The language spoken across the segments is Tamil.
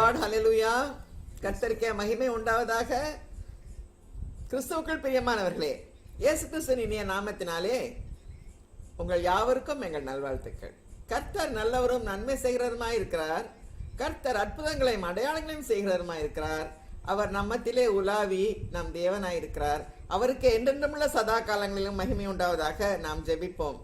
லார்ட், ஹல்லேலூயா. கர்த்தருக்கே மகிமை உண்டாவதாக. கிறிஸ்துவுக்குள் பிரியமானவர்களே, இயேசு கிறிஸ்துவின் இனிய நாமத்தினாலே உங்கள் யாவருக்கும் எங்கள் நல்வாழ்த்துக்கள். கர்த்தர் நல்லவரும் நன்மை செய்கிறவருமாய் இருக்கிறார். கர்த்தர் அற்புதங்களையும் அடையாளங்களையும் செய்கிறவருமாய் இருக்கிறார். அவர் நம்மத்திலே உலாவி நம் தேவனாய் இருக்கிறார். அவருக்கு என்றென்றுமுள்ள சதா காலங்களிலும் மகிமை உண்டாவதாக. நாம் ஜெபிப்போம்.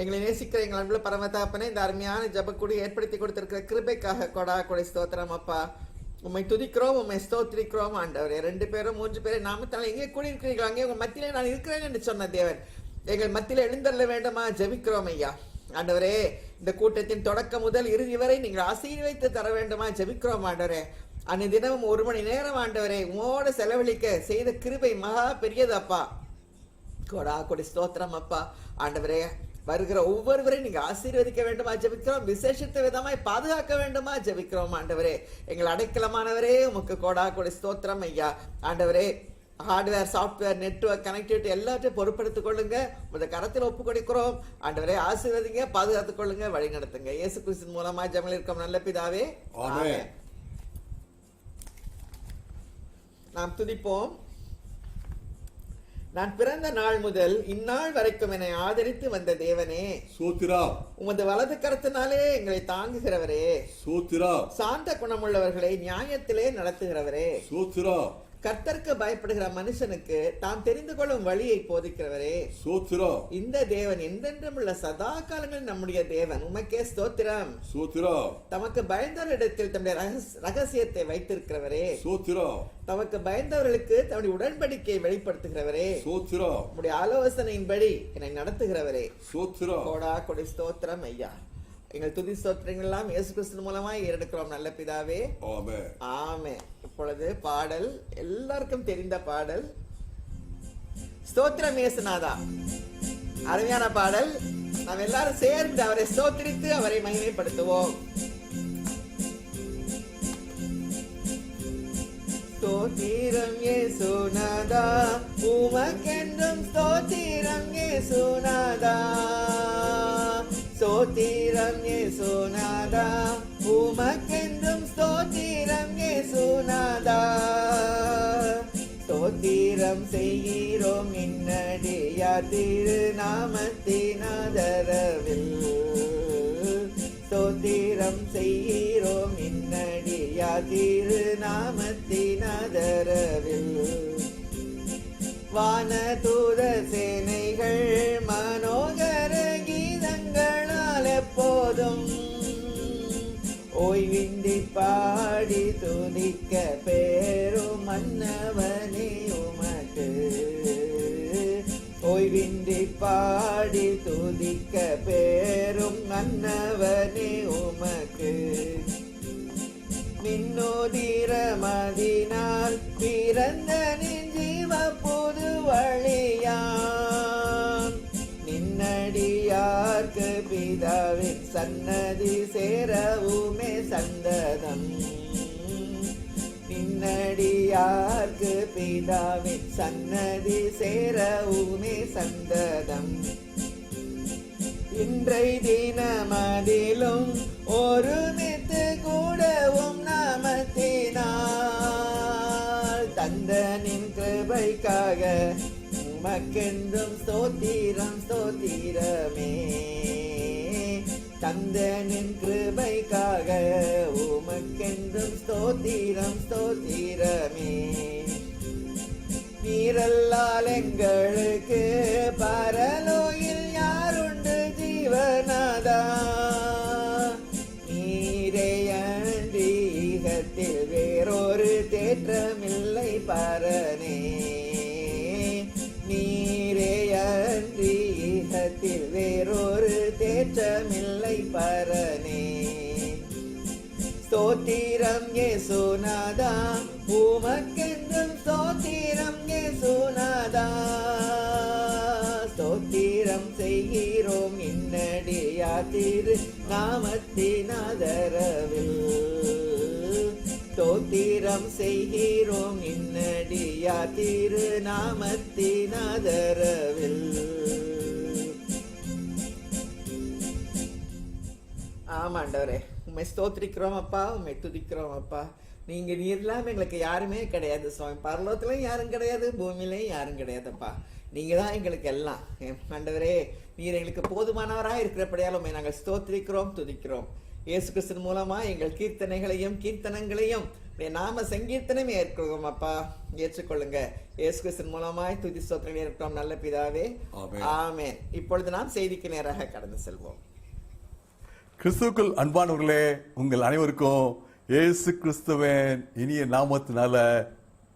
எங்களை நேசிக்கிற எங்கள் அன்புள்ள பரமதாப்பனே, இந்த அருமையான ஜபக்கூடி ஏற்படுத்தி கொடுத்திருக்கிற கிருபைக்காக கொடா கொடை ஸ்தோத்திரம் அப்பா. உம்மை துதிக்கிறோம், உம்மை ஸ்தோத்திரிக்கிறோம் ஆண்டவரே. 2 பேரும் 3 பேரும் நாமத்தால் எங்கே கூடியிருக்கிறீர்கள் அங்கே உங்கள் மத்தியிலே நான் இருக்கிறேன் என்று சொன்ன தேவன் எங்கள் மத்தியில் எழுந்தருள வேண்டுமா ஜெபிக்கிறோம் ஐயா. ஆண்டவரே, இந்த கூட்டத்தின் தொடக்கம் முதல் இறுதி வரை நீங்கள் ஆசீர்வதித்து தர வேண்டுமா ஜெபிக்கிறோம் ஆண்டவரே. அன்னை தினமும் 1 மணி நேரம் ஆண்டவரே உமோட செலவழிக்க செய்த கிருபை மகா பெரியது அப்பா. கொடா கொடி ஸ்தோத்திரம் அப்பா. ஆண்டவரே, வருகிற ஒவ்வொருவரையும் நீங்க ஆசீர்வதிக்க வேண்டுமா ஜெபிக்கிறோம். விசேஷித்த விதமாய் பாதுகாக்க வேண்டுமா ஜெபிக்கிறோம் ஆண்டவரே. எங்கள் அடைக்கலமானவரே, உமக்கு கோடா கொடி ஸ்தோத்திரம் ஐயா. ஆண்டவரே, ஹார்ட்வேர், சாஃப்ட்வேர், நெட்வொர்க் கனெக்டிவிட்டி எல்லாத்தையும் பொறுப்படுத்திக் கொள்ளுங்க. உங்க கரத்தில் ஒப்பு கொடுக்கிறோம் ஆண்டவரே. ஆசீர்வதிங்க, பாதுகாத்துக் கொள்ளுங்க, வழி நடத்துங்க. இயேசு கிறிஸ்துவின் மூலமா ஜெபங்கள் இருக்கும் நல்ல பிதாவே, ஆமென். நாம் துதிப்போம். நான் பிறந்த நாள் முதல் இந்நாள் வரைக்கும் என்னை ஆதரித்து வந்த தேவனே சோத்திரா. உமது வலது கரத்தினாலே எங்களை தாங்குகிறவரே சோத்திரா. சாந்த குணமுள்ளவர்களை நியாயத்திலே நடத்துகிறவரே சோத்திரா. கர்த்தருக்கு பயப்படுகிற மனுஷனுக்கு தாம் தெரிந்து கொள்ளும் வழியை போதிக்கிறவரே சோத்திரா. இந்த தேவன் என்றென்றும் உள்ள சதா காலங்களில் நம்முடைய தேவன். உமக்கே ஸ்தோத்திரம். சோத்திரா. தமக்கு பயந்தவரிடத்தில் தம்முடைய ரகசியத்தை வைத்திருக்கிறவரே சோத்திரா. தமக்கு பயந்தவர்களுக்கு தம்முடைய உடன்படிக்கையை வெளிப்படுத்துகிறவரே சோத்திரா. உம்முடைய ஆலோசனையின்படி என்னை நடத்துகிறவரே சோத்திரா. கோடா கொடி ஸ்தோத்திரம் ஐயா. எங்கள் துதி ஸ்தோத்திரங்கள் எல்லாம் இயேசு கிறிஸ்து மூலமாய் ஏறெடுக்கிறோம் நல்ல பிதாவே, ஆமென். ஆமென். இப்பொழுது பாடல், எல்லாருக்கும் தெரிந்த பாடல், ஸ்தோத்திரம் இயேசுநாதா. அருமையான பாடல். நாம் எல்லாரும் சேர்ந்து அவரை ஸ்தோத்திரித்து அவரை மகிமைப்படுத்துவோம். ஸ்தோத்திரம் இயேசுநாதா, உமக்கென்றும் ஸ்தோத்திரம் இயேசுநாதா. ஸ்தோத்திரம் இயேசுநாதா, உமக்கென்றும் ஸ்தோத்திரம் இயேசுநாதா. ஸ்தோத்திரம் செய்கிறோம் இன்னடியார் திருநாமத்தின் ஆதரவில். ஸ்தோத்திரம் செய்கிறோம் இன்னடியார் திருநாமத்தின் ஆதரவில். வானதூத சேனைகள் மனோகர கீதங்களால் எப்போதும் ஓய்வின்றி பாடி துதிக்க பேரும் மன்னவனே உமக்கு. ஓய்வின்றி பாடி துதிக்க பேரும் மன்னவனே உமக்கு. மின்னோதிரமதினால் பிறந்த நின் ஜீவ புது வழியாம். நின்னடியார்க்கு பிதாவின் சன்னதி சேரவுமே சந்ததம். நின்னடியார்க்கு பிதாவின் சன்னதி சேரவுமே சந்ததம். இன்றை தினமதிலும் ஒருமித்து கூடவும் நாமத்தினால் தந்தனின் கிருபைக்காக உமக்கென்றும் ஸ்தோத்திரம் ஸ்தோத்திரமே. தந்தனின் கிருபைக்காக உமக்கென்றும் ஸ்தோத்திரம் ஸ்தோத்திரமே. நீரல்லால் எங்களுக்கு பரலோகில் யாருண்டு ஜீவநாதா. நீரே அன்றி ஈகத்தில் வேறொரு தேற்றமில்லை பரனே. நீரே அன்றி ஈகத்தில் வேறொரு தேற்றமில்லை பரனே. ஸ்தோத்திரம் இயேசுநாதா, உமக்கென்றும் ஸ்தோத்திரம் இயேசுநாதா. ஸ்தோத்திரம் செய்கிறோம் இன்னடியார் திரு நாமத்தின் ஆதரவில். ஸ்தோத்திரம் செய்கிறோம் இன்னடியார் திரு நாமத்தின் ஆதரவில். ஆமாண்டவரே, உண்மை ஸ்தோத்திரிக்கிறோம் அப்பா, உண்மை துதிக்கிறோம் அப்பா. நீர் இல்லாம எங்களுக்கு யாருமே கிடையாது சுவாமி. பரலோகத்திலையும் யாரும் கிடையாது, பூமியிலையும் யாரும் கிடையாதுப்பா. நீங்க தான் எங்களுக்கு எல்லாம். ஆண்டவரே, நீர் எங்களுக்கு போதுமானவராக இருக்கிறபடியால் உண்மை நாங்கள் ஸ்தோத்திரிக்கிறோம், துதிக்கிறோம். இயேசு கிறிஸ்துவின் மூலமா எங்கள் கீர்த்தனங்களையும் நாம சங்கீர்த்தனம் ஏற்கிறோம் அப்பா. ஏற்றுக்கொள்ளுங்க. இயேசு கிறிஸ்துவின் மூலமாய் துதி ஸ்தோத்திரம் ஏற்கிறோம் நல்ல பிதாவே, ஆமென். இப்பொழுது நாம் செய்திக்கு நேராக கடந்து செல்வோம். கிறிஸ்துவுக்குள் அன்பானவர்களே, உங்கள் அனைவருக்கும் இயேசு கிறிஸ்துவின் இனிய நாமத்தினால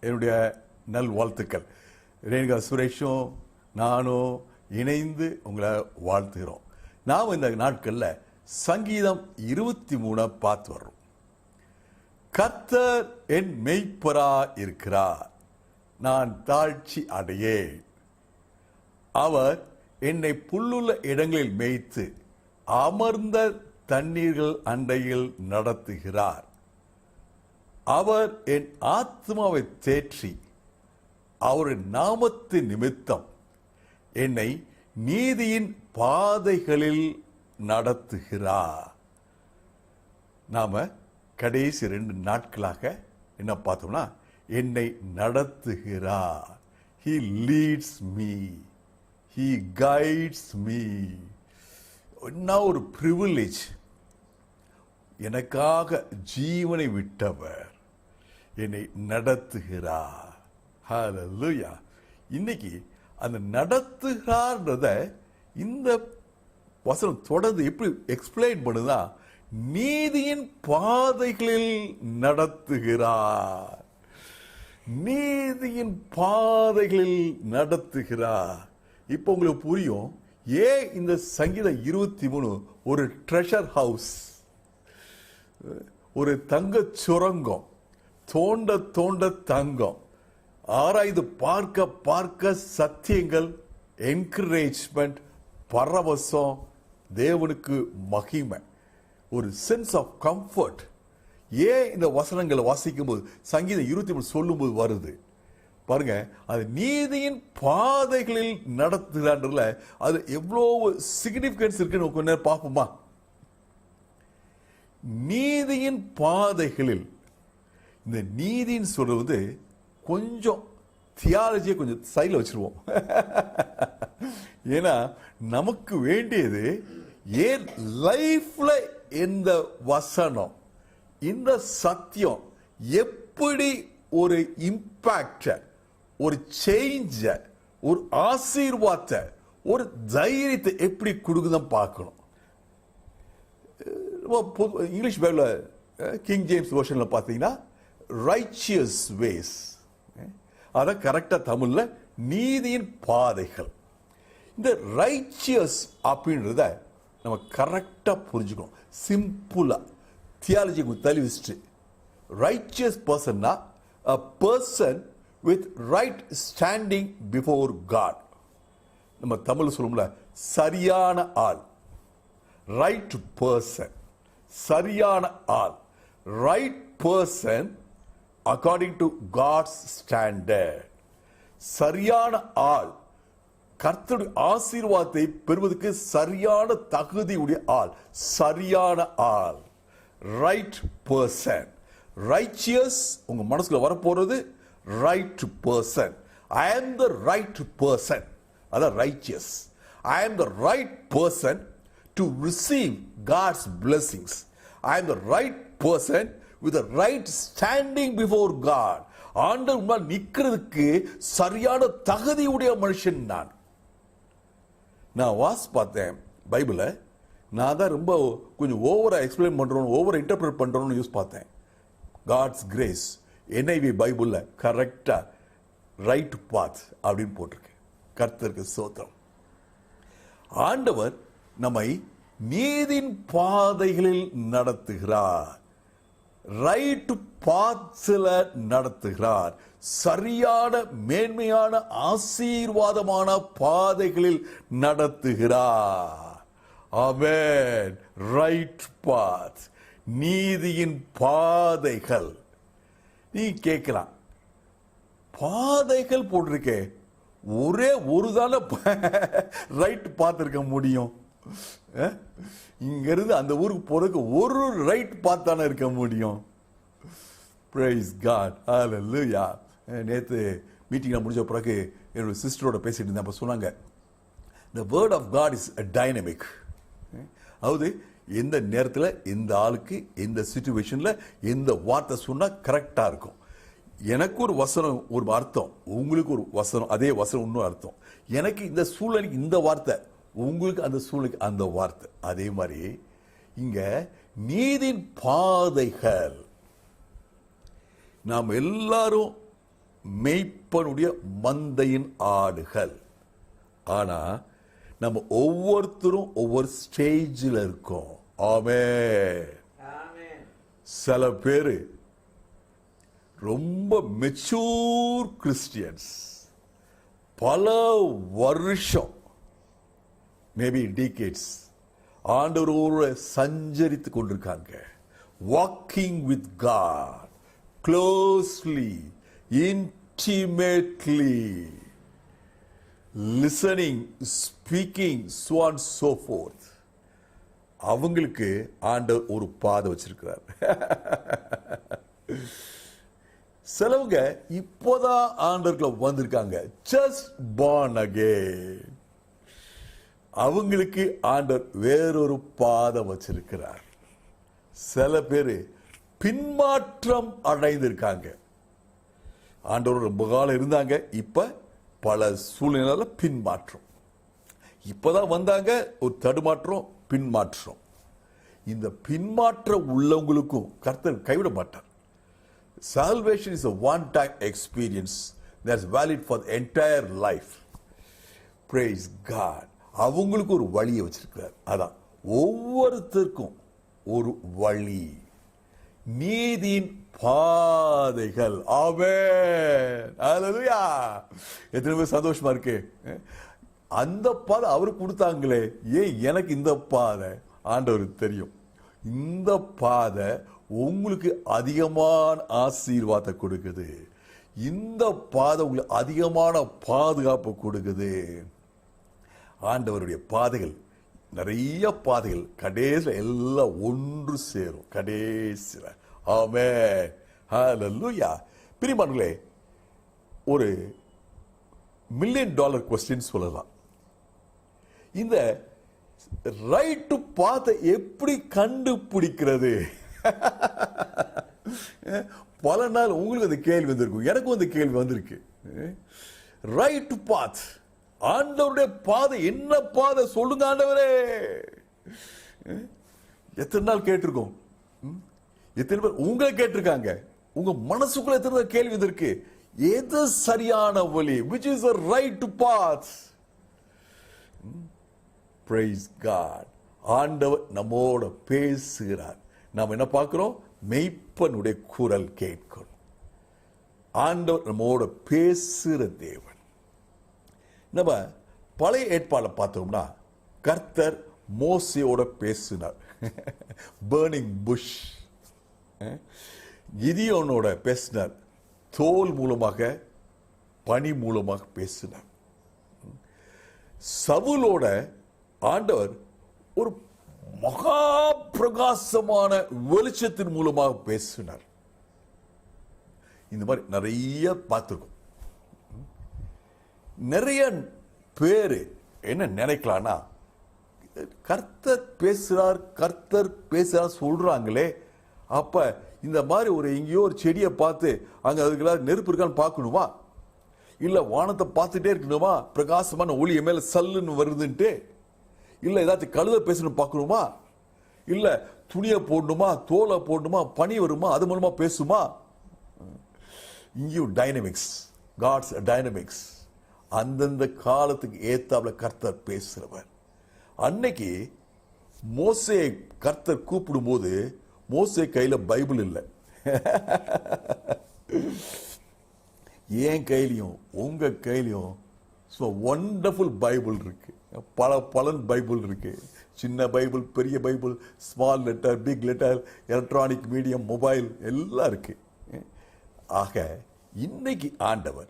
என்னுடைய நல் வாழ்த்துக்கள். ரேணுகா சுரேஷும் நானும் இணைந்து உங்களை வாழ்த்துகிறோம். நாம் இந்த நாட்களில் சங்கீதம் 23 பார்த்து வர்றோம். கர்த்தர் என் மெய்ப்பரா இருக்கிறார், நான் தாழ்ச்சி அடையேன். அவர் என்னை புல்லுள்ள இடங்களில் மேய்த்து அமர்ந்த தண்ணீர்கள் அண்டையில் நடத்துகிறார். அவர் என் ஆத்மாவை தேற்றி அவருடைய நாமத்தின் நிமித்தம் என்னை நீதியின் பாதைகளில் நடத்துகிறார். நாம கடைசி 2 நாட்களாக என்ன பார்த்தோம்னா, என்னை நடத்துகிறார். He leads me, He guides me. என்ன ஒரு பிரிவிலேஜ்! எனக்காக ஜீவனை விட்டவர் என்னை நடத்துகிறார். ஹல்லேலூயா. இன்னைக்கு அந்த நடத்துகிறார்ன்றத இந்த வசனம் தொடர்ந்து எப்படி எக்ஸ்பிளைன் பண்ணுதா, நீதியின் பாதைகளில் நடத்துகிறார், நீதியின் பாதைகளில் நடத்துகிறார். இப்போ உங்களுக்கு புரியும் ஏன் இந்த சங்கீதம் 23 ஒரு ட்ரெஷர் ஹவுஸ், ஒரு தங்க சுரங்கம், தோண்ட தோண்ட தங்கம், ஆராய்ந்து பார்க்க பார்க்க சத்தியங்கள், என்கரேஜ்மெண்ட், பரவசம், தேவனுக்கு மகிமை, ஒரு சென்ஸ் ஆஃப் கம்ஃபர்ட். ஏன் இந்த வசனங்களை வாசிக்கும் போது சங்கீதம் 23 சொல்லும்போது வருது பாருங்க, அது நீதியின் பாதைகளில் நடத்துகிறான்றதுல அது எவ்வளவு சிக்னிபிகன்ஸ் இருக்குன்னு கொஞ்ச நேரம் பார்ப்போமா. நீதியின் பாதைகளில், இந்த நீதின்னு சொல்றது கொஞ்சம் தியாலஜியை கொஞ்சம் சைடில் வச்சிருவோம். ஏன்னா நமக்கு வேண்டியது ஏன் லைஃப்ல இந்த வசனம், இந்த சத்தியம் எப்படி ஒரு இம்பாக்ட, ஒரு சேஞ்ச, ஒரு ஆசீர்வாதத்தை, ஒரு தைரியத்தை எப்படி கொடுக்குதான் பார்க்கணும். இங்கிலீஷ் பைபிள்ல கிங் ஜேம்ஸ் வெர்ஷன்ல பார்த்தீங்கன்னா ரைச்சியஸ் வேஸ், அதான் கரெக்டா தமிழ்ல நீதியின் பாதைகள். இந்த ரைச்சியஸ் அப்படின்றத நம்ம கரெக்டா புரிஞ்சுக்கணும். சிம்பிளா தியாலஜி தள்ளி வச்சுட்டு, righteous பர்சன்னா a person with right standing before God. நம்ம தமிழ் சொல்லும்ல, சரியான ஆள், ரைட் பர்சன், சரியான ஆள், right person according to God's standard. சரியான ஆள், கர்த்தருடைய ஆசீர்வாதத்தை பெறுவதற்கு சரியான தகுதியுடைய ஆள், சரியான ஆள், ரைட் பர்சன். ரைச்சியஸ் உங்க மனசுல வரப்போறது right person. I am the right person, அதான் righteous. I am the right person to receive God's blessings. I am the right person with the right standing before God. ஆண்டவர் முன்னால் நிக்கிறதுக்கு சரியான தகுதியுடைய மனுஷன் நான். வாசி பார்த்தேன் பைபிள, நான் தான் ரொம்ப கொஞ்சம் ஓவரா எக்ஸ்பிளைன் பண்றோம், ஓவரா இன்டர்பிரட் பண்றோம்னு யூஸ் பார்த்தேன். காட்ஸ் கிரேஸ் NIV பைபிள்ல கரெக்டா ரைட் பாத் அப்படின்னு போட்டிருக்கு. கர்த்தருக்கு ஸ்தோத்திரம். ஆண்டவர் நம்மை நீதியின் பாதைகளில் நடத்துகிறார், ரைட் பாத்ல நடத்துகிறார், சரியான மேன்மையான ஆசீர்வாதமான பாதைகளில் நடத்துகிறார். ஆமென். ரைட் பாத், நீதியின் பாதைகள். நீ கேட்கலாம், பாதைகள் போட்டிருக்கே, ஒரே ஒரு தான ரைட் பார்த்திருக்க முடியும்? இங்கிருந்து அந்த ஊருக்கு போறதுக்கு ஒரு ரைட் பார்த்தானே இருக்க முடியும். பிரைஸ் காட், ஹல்லேலூயா. நேற்று மீட்டிங்கில் முடிஞ்ச பிறகு என்னோட சிஸ்டரோட பேசிட்டு இருந்தேன். அப்போ சொன்னாங்க, the word of God is a dynamic. அதாவது எந்த நேரத்தில் எந்த ஆளுக்கு எந்த சிச்சுவேஷனில் எந்த வார்த்தை சொன்னால் கரெக்டாக இருக்கும். எனக்கு ஒரு வசனம் ஒரு அர்த்தம், உங்களுக்கு ஒரு வசனம் அதே வசனம் இன்னும் அர்த்தம். எனக்கு இந்த சூழ்நிலைக்கு இந்த வார்த்தை, உங்களுக்கு அந்த சூழ்நிலைக்கு அந்த வார்த்தை. அதே மாதிரி இங்க நீதின் பாதைகள், நாம் எல்லாரும் மெய்ப்பனுடைய மந்தையின் ஆடுகள். ஆனா நம்ம ஒவ்வொருத்தரும் ஒவ்வொரு ஸ்டேஜில் இருக்கோம். ஆமென். சில பேரு ரொம்ப மெச்சூர் கிறிஸ்டியன்ஸ், பல வருஷம் மேபி டிகேட்ஸ் ஆண்டவரோடு சஞ்சரித்து கொண்டிருக்காங்க. Walking with God closely, intimately, listening, speaking, so on so forth. அவங்களுக்கு ஆண்டவர் ஒரு பாதை வச்சிருக்கிறார். சிலவங்க இப்போதான் ஆண்டவர்களை வந்திருக்காங்க, ஜஸ்ட் born again. அவங்களுக்கு ஆண்டவர் வேறொரு பாதை வச்சிருக்கிறார். சில பேரு பின்மாற்றம் அடைந்திருக்காங்க. ஆண்டவர் ரொம்ப காலம் இருந்தாங்க, இப்ப பல சூழ்நிலையில பின்மாற்றம். இப்பதான் வந்தாங்க, ஒரு தடுமாற்றம், பின்மாற்றம். இந்த பின்மாற்றம் உள்ளவங்களுக்கும் கர்த்தர் கைவிட மாட்டார். Salvation is a one-time experience that's valid for the entire life. Praise God. அவங்களுக்கு ஒரு வழியை வச்சிருக்கிறார். அதான் ஒவ்வொருத்தருக்கும் ஒரு வழி, நீதியின் பாதைகள். ஆமென், ஹல்லேலூயா. எத்தனை பேர் சந்தோஷமா இருக்கு? அந்த பாதை அவருக்கு கொடுத்தாங்களே, ஏன் எனக்கு இந்த பாதை? ஆண்டவருக்கு தெரியும் இந்த பாதை உங்களுக்கு அதிகமான ஆசீர்வாதத்தை கொடுக்குது, இந்த பாதை உங்களுக்கு அதிகமான பாதுகாப்பு கொடுக்குது. ஆண்டவருடைய பாதைகள், நிறைய பாதைகள், கடைசியில் எல்லாம் ஒன்று சேரும் கடைசியில். ஆமென், ஹல்லேலூயா. பிரியமானவர்களே, ஒரு $1 million கொஸ்டின் சொல்லலாம். இந்த ரைட் பாத்தை எப்படி கண்டுபிடிக்கிறது? பல நாள் உங்களுக்கு அந்த கேள்வி வந்திருக்கும், எனக்கும் அந்த கேள்வி வந்திருக்கு. ரைட் பாத், ஆண்டவருடைய பாதை என்ன பாதை சொல்லுங்க ஆண்டவரே. எத்தனை நாள் கேட்டிருக்கோம்? எத்தனை பேர் உங்களை கேட்டிருக்காங்க? உங்க மனசுக்குள்ள எத்தனை கேள்வி வந்திருக்கு? எது சரியான வழி? which is the right path? Praise God. ஆண்டவர் நம்மோட பேசுகிறார். நாம் என்ன பார்க்கிறோம்? மெய்ப்பனுடைய குரல் கேட்கிறோம். ஆண்டவர் நம்மோட பேசுகிற தேவன். நம்ம பழைய ஏற்பாடை பார்த்தோம்னா கர்த்தர் மோசேயோட பேசினார். Burning push. கிதியோனோட பேசினார், தோல் மூலமாக, பனி மூலமாக பேசினார். சவுலோட ஆண்டவர் ஒரு மகா பிரகாசமான வெளிச்சத்தின் மூலமாக பேசினார். இந்த மாதிரி நிறைய பார்த்திருக்கோம். நிறைய பேரு என்ன நினைக்கலாம்னா, கர்த்தர் பேசுறார் சொல்றாங்களே, அப்ப இந்த மாதிரி ஒரு எங்கேயோ ஒரு செடியை பார்த்து அங்க அதுக்கு நெருப்பு இருக்கான்னு பார்க்கணுமா? இல்ல வானத்தை பார்த்துட்டே இருக்கணுமா? பிரகாசமான ஒளிய மேல சல்லுன்னு வருதுன்ட்டு. இல்ல ஏதாச்சும் கழுத பேசணும் பார்க்கணுமா? இல்ல துணியை போடணுமா, தோலை போடணுமா, பனி வருமா, அது மூலமா பேசுமா? இங்கேயும் டைனமிக்ஸ், காட்ஸ் டைனமிக்ஸ். அந்தந்த காலத்துக்கு ஏத்தாப்புல கர்த்தர் பேசுறவர். அன்னைக்கு மோசே கர்த்தர் கூப்பிடும் போது மோசே கையில பைபிள் இல்லை. என் கையிலையும் உங்க கையிலையும் வண்டர்ஃபுல் பைபிள் இருக்கு. பலன் பைபிள் இருக்கு. சின்ன பைபிள், பெரிய Bible, small letter, big letter, electronic medium, mobile எல்லாம் இருக்கு. ஆக இன்னைக்கு ஆண்டவர்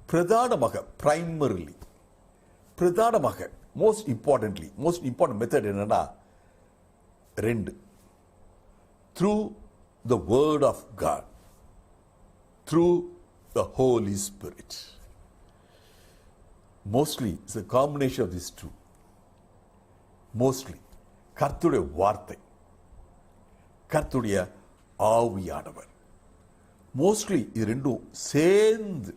பிரதானமாக மோஸ்ட் இம்பார்ட்டன்ட் மெத்தட் என்னன்னா ரெண்டு, through the word of God, through the Holy Spirit. Mostly it's a combination of these two. Mostly கர்த்தருடைய வார்த்தை, கர்த்தருடைய ஆவியானவர், மோஸ்ட்லி இது ரெண்டும் சேர்ந்து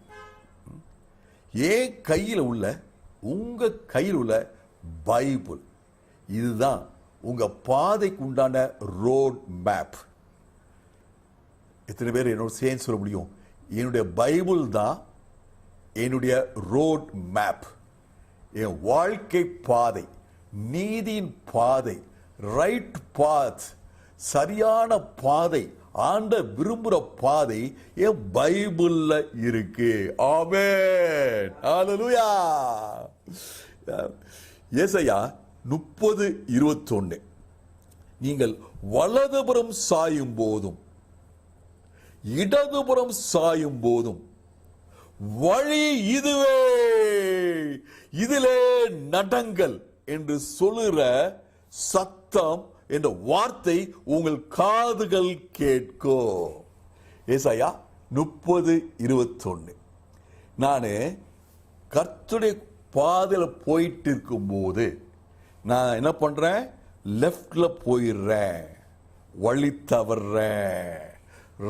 உங்க கையில் உள்ள பைபிள், இதுதான் உங்க பாதைக்கு உண்டான ரோட் மேப். எத்தனை பேர் என்னோட சேர்ந்து சொல்ல முடியும், என்னுடைய பைபிள் தான் என்னுடைய ரோட் மேப், என் வாழ்க்கை பாதை, நீதியின் பாதை, ரைட் பாத், சரியான பாதை, ஆண்ட விரும்புற பாதை என் பைபிள்ல இருக்கு. ஆமென், ஹல்லேலூயா. ஏசாயா 30:21, நீங்கள் வலதுபுறம் சாயும் போதும் இடதுபுறம் சாயும் போதும் வழி இதுவே, இதிலே நடங்கள் என்று சொல்லுற சத்தம் என்ற வார்த்தை உங்கள் காதுகள் கேட்கும். ஏசாயா 30:21. நான் கர்த்தருடைய பாதையில போயிட்டு இருக்கும் போது நான் என்ன பண்றேன், லெஃப்ட்ல போயிடுறேன், வழி தவறேன்,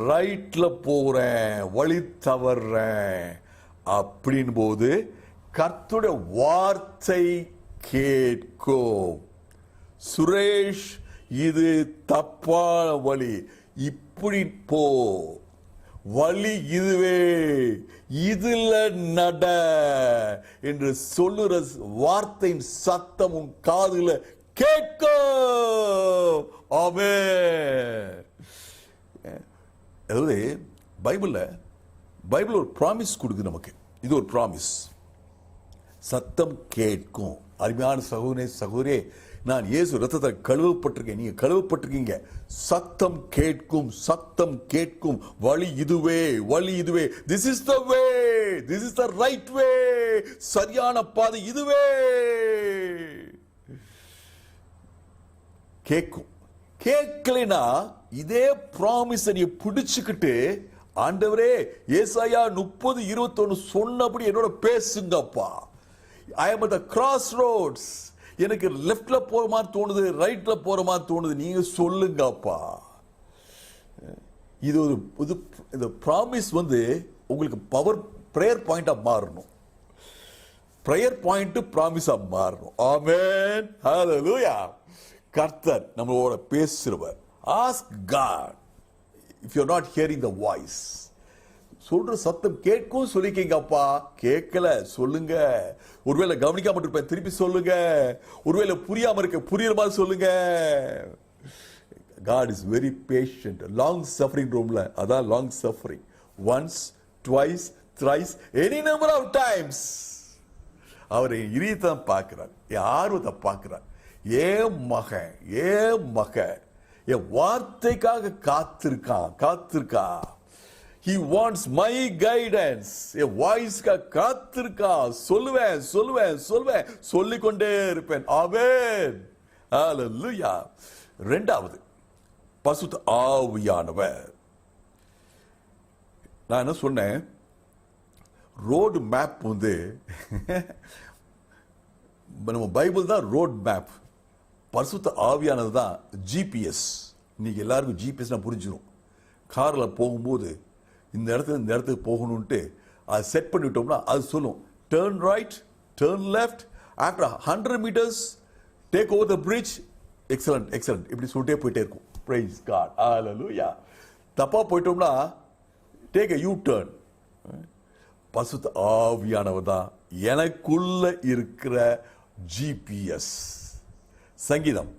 ரைட்ல போறேன், வழி தவறேன். அப்படின் போது கர்த்தருடைய வார்த்தை கேட்கும். சுரேஷ், இது தப்பான வழி, இப்படி போ, வழி இதுவே, இதுல நட என்று சொல்லுற வார்த்தையின் சத்தம் உன் காதுல கேட்கும். ஆமென். அதாவது பைபிள் ஒரு ப்ராமிஸ் கொடுக்குது நமக்கு. இது ஒரு ப்ராமிஸ், சத்தம் கேட்கும். அருமையான சகோதரே, நான் இயேசு ரத்தத்தால் கழுவப்பட்டிருக்கேன், நீங்க கழுவப்பட்டிருக்கீங்க. சத்தம் கேட்கும், சத்தம் கேட்கும். வழி இதுவே, வழி இதுவே. This is the way, this is the right way. சரியான பாதை இதுவே. கேட்கும். கேட்கலைனா இதே ப்ராமிஸ் நீ பிடிச்சுக்கிட்டு, ஆண்டவரே ஏசாயா 30:21 சொன்னபடி என்னோட பேசுங்கப்பா. I am at the crossroads. எனக்கு லெஃப்ட்ல போற மாதிரி தோணுது, ரைட்ல போற மாதிரி தோணுது, நீங்க சொல்லுங்கப்பா. இது ஒரு இந்த ப்ராமிஸ் உங்களுக்கு பவர் பிரேயர் பாயிண்டா மாறணும். பிரேயர் பாயிண்ட் ப்ராமிஸா மாறணும். ஆமென், ஹல்லேலூயா. கர்த்தர் நம்மளோட பேசுறவர். Ask God if you are not hearing the voice. சொல்ற சத்தம் கேட்கும் சொல்லிக்கீங்கப்பா. கேட்கல சொல்லுங்க. ஒருவேளை கவனிக்காம இருப்பேன், திருப்பி சொல்லுங்க. ஒருவேளை புரியாம இருக்க, புரியுற மாதிரி சொல்லுங்க. God is very patient. long suffering roomல அதான் long suffering. once, twice, thrice, any number of times. அவர் இதயத்தை பார்க்கிறார், என் ஆர்வத்தை பார்க்கிறார். ஏன் மகன் என் வார்த்தைக்காக காத்திருக்கா. He wants my guidance. என் வாய்ஸ்க்காக காத்திருக்கா. சொல்லுவேன் சொல்லிக்கொண்டே இருப்பேன். ஆமென், ஹல்லேலூயா. இரண்டாவது, பரிசுத்த ஆவியானவர். நான் என்ன சொன்னேன், ரோடு மேப் நம்ம பைபிள் தான் ரோட் மேப். பரிசுத்த ஆவியானது தான் ஜிபிஎஸ். இன்னைக்கு எல்லாருக்கும் ஜிபிஎஸ் புரிஞ்சிடும். காரில் போகும்போது இந்த இடத்துக்கு போகணும்ட்டு அதை செட் பண்ணிவிட்டோம்னா அது சொல்லும், turn right, turn left, after 100 meters take over the bridge. Excellent, இப்படி சொல்லிட்டே போயிட்டே இருக்கும். Praise God, hallelujah. தப்பா போயிட்டோம்னா டேக் a U-turn. பரிசுத்த ஆவியானவர் தான் எனக்குள்ள இருக்கிற ஜிபிஎஸ். சங்கீதம்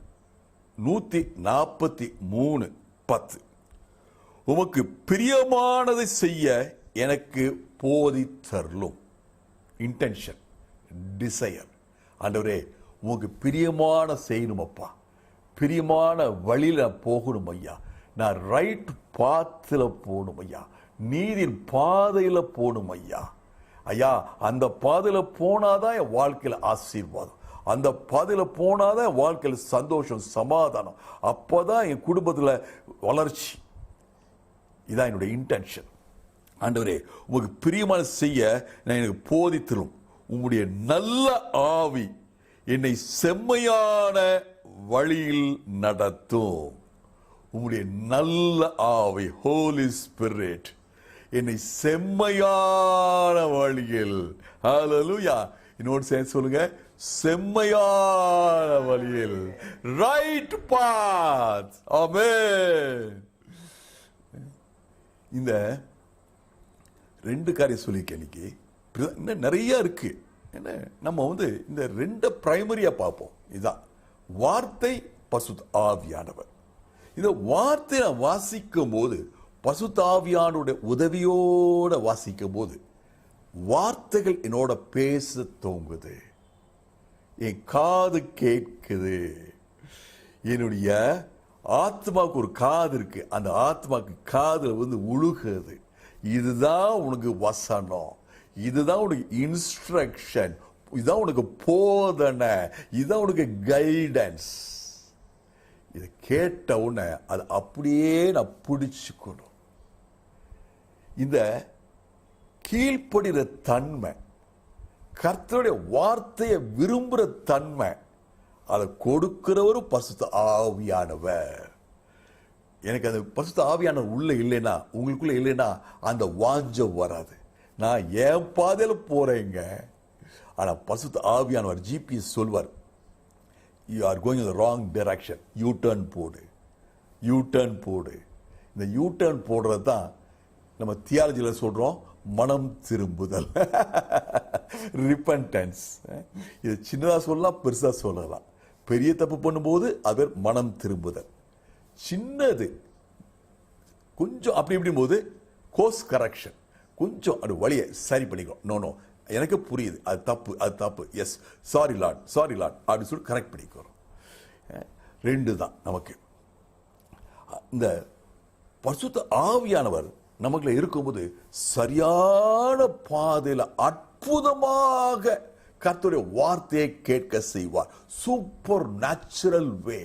143:10, உமக்கு பிரியமானதை செய்ய எனக்கு போதித்தருளும். Intention, desire. ஆண்டவரே, உமக்கு பிரியமான செய்யணுமப்பா, பிரியமான வழியில போகணும் ஐயா, நான் ரைட் பாத்துல போகணும் ஐயா, நீதியின் பாதையில போகணும் ஐயா. ஐயா, அந்த பாதையில போனாதான் என் வாழ்க்கையில ஆசீர்வாதம். அந்த பாதையில போனாதான் வாழ்க்கையில் சந்தோஷம், சமாதானம். அப்பதான் என் குடும்பத்துல வளர்ச்சி. இதான் என்னுடைய இன்டென்ஷன். ஆண்டவரே, உங்களுக்கு பிரியமான செய்ய நான் எனக்கு போதித்திரும். உங்களுடைய நல்ல ஆவி என்னை செம்மையான வழியில் நடத்தும். உங்களுடைய நல்ல ஆவி, ஹோலி ஸ்பிரிட், என்னை செம்மையான வழியில், ஹல்லேலூயா. இன்னொரு சேர்ந்து சொல்லுங்க, செம்மையான வழியில், ரைட் பாத். ஆமென். இந்த ரெண்டு காரியம் சொல்லியிருக்கேன் இன்னைக்கு. இன்னும் நிறைய இருக்கு. என்ன, நம்ம இந்த ரெண்டு பிரைமரியா பார்ப்போம். இதுதான் வார்த்தை, பசுத்த ஆவியானவர். இந்த வார்த்தை நான் வாசிக்கும் போது, பசுத்த ஆவியானுடைய உதவியோட வாசிக்கும் போது, வார்த்தைகள் என்னோட பேச தோங்குது, என் காது கேட்குது. என்னுடைய ஆத்மாவுக்கு ஒரு காது இருக்கு, அந்த ஆத்மாவுக்கு காதுல உழுகுது. இதுதான் உனக்கு வசனம், இதுதான் உனக்கு இன்ஸ்ட்ரக்ஷன், இதுதான் உனக்கு போதனை, இதுதான் உனக்கு கைடன்ஸ். இதை கேட்ட உடனே அது அப்படியே நான் பிடிச்சுக்கணும். இந்த கீழ்ப்படுகிற தன்மை, கர்த்தருடைய வார்த்தையை விரும்புகிற தன்மை, அதை கொடுக்கிறவரும் பரிசுத்த ஆவியானவர். எனக்கு அந்த பரிசுத்த ஆவியானவர் உள்ள இல்லைன்னா, உங்களுக்குள்ள இல்லைன்னா அந்த வாஞ்சம் வராது. நான் என் பாதையில போறேங்க, ஆனா பரிசுத்த ஆவியானவர் ஜிபிஎஸ் சொல்வார், you are going in the wrong direction, you turn போடு, யூ டர்ன் போடு. இந்த யூ டர்ன் போடுறது தான் நம்ம தியாலஜில சொல்றோம் மனம் திரும்புதல், ரிப்பன்டன்ஸ். இது சின்னதா சொல்லலாம், பெருசா சொல்லலாம். பெரிய தப்பு பண்ணும்போது அது மனம் திரும்புதல். சின்னது கொஞ்சம் அப்படி இப்படியும் போது கோர்ஸ் கரெக்ஷன், கொஞ்சம் அது வழியை சரி பண்ணிக்கிறோம். நோ நோ, எனக்கு புரியுது, அது தப்பு, அது தப்பு, yes, sorry Lord, sorry Lord அப்படின்னு சொல்லி கரெக்ட் பண்ணிக்கிறோம். ரெண்டு தான் நமக்கு. இந்த பரிசுத்த ஆவியானவர் நமக்குள்ள இருக்கும்போது சரியான பாதையில அற்புதமாக கர்த்தருடைய வார்த்தையை கேட்க செய்வார். சூப்பர் நேச்சுரல் வே.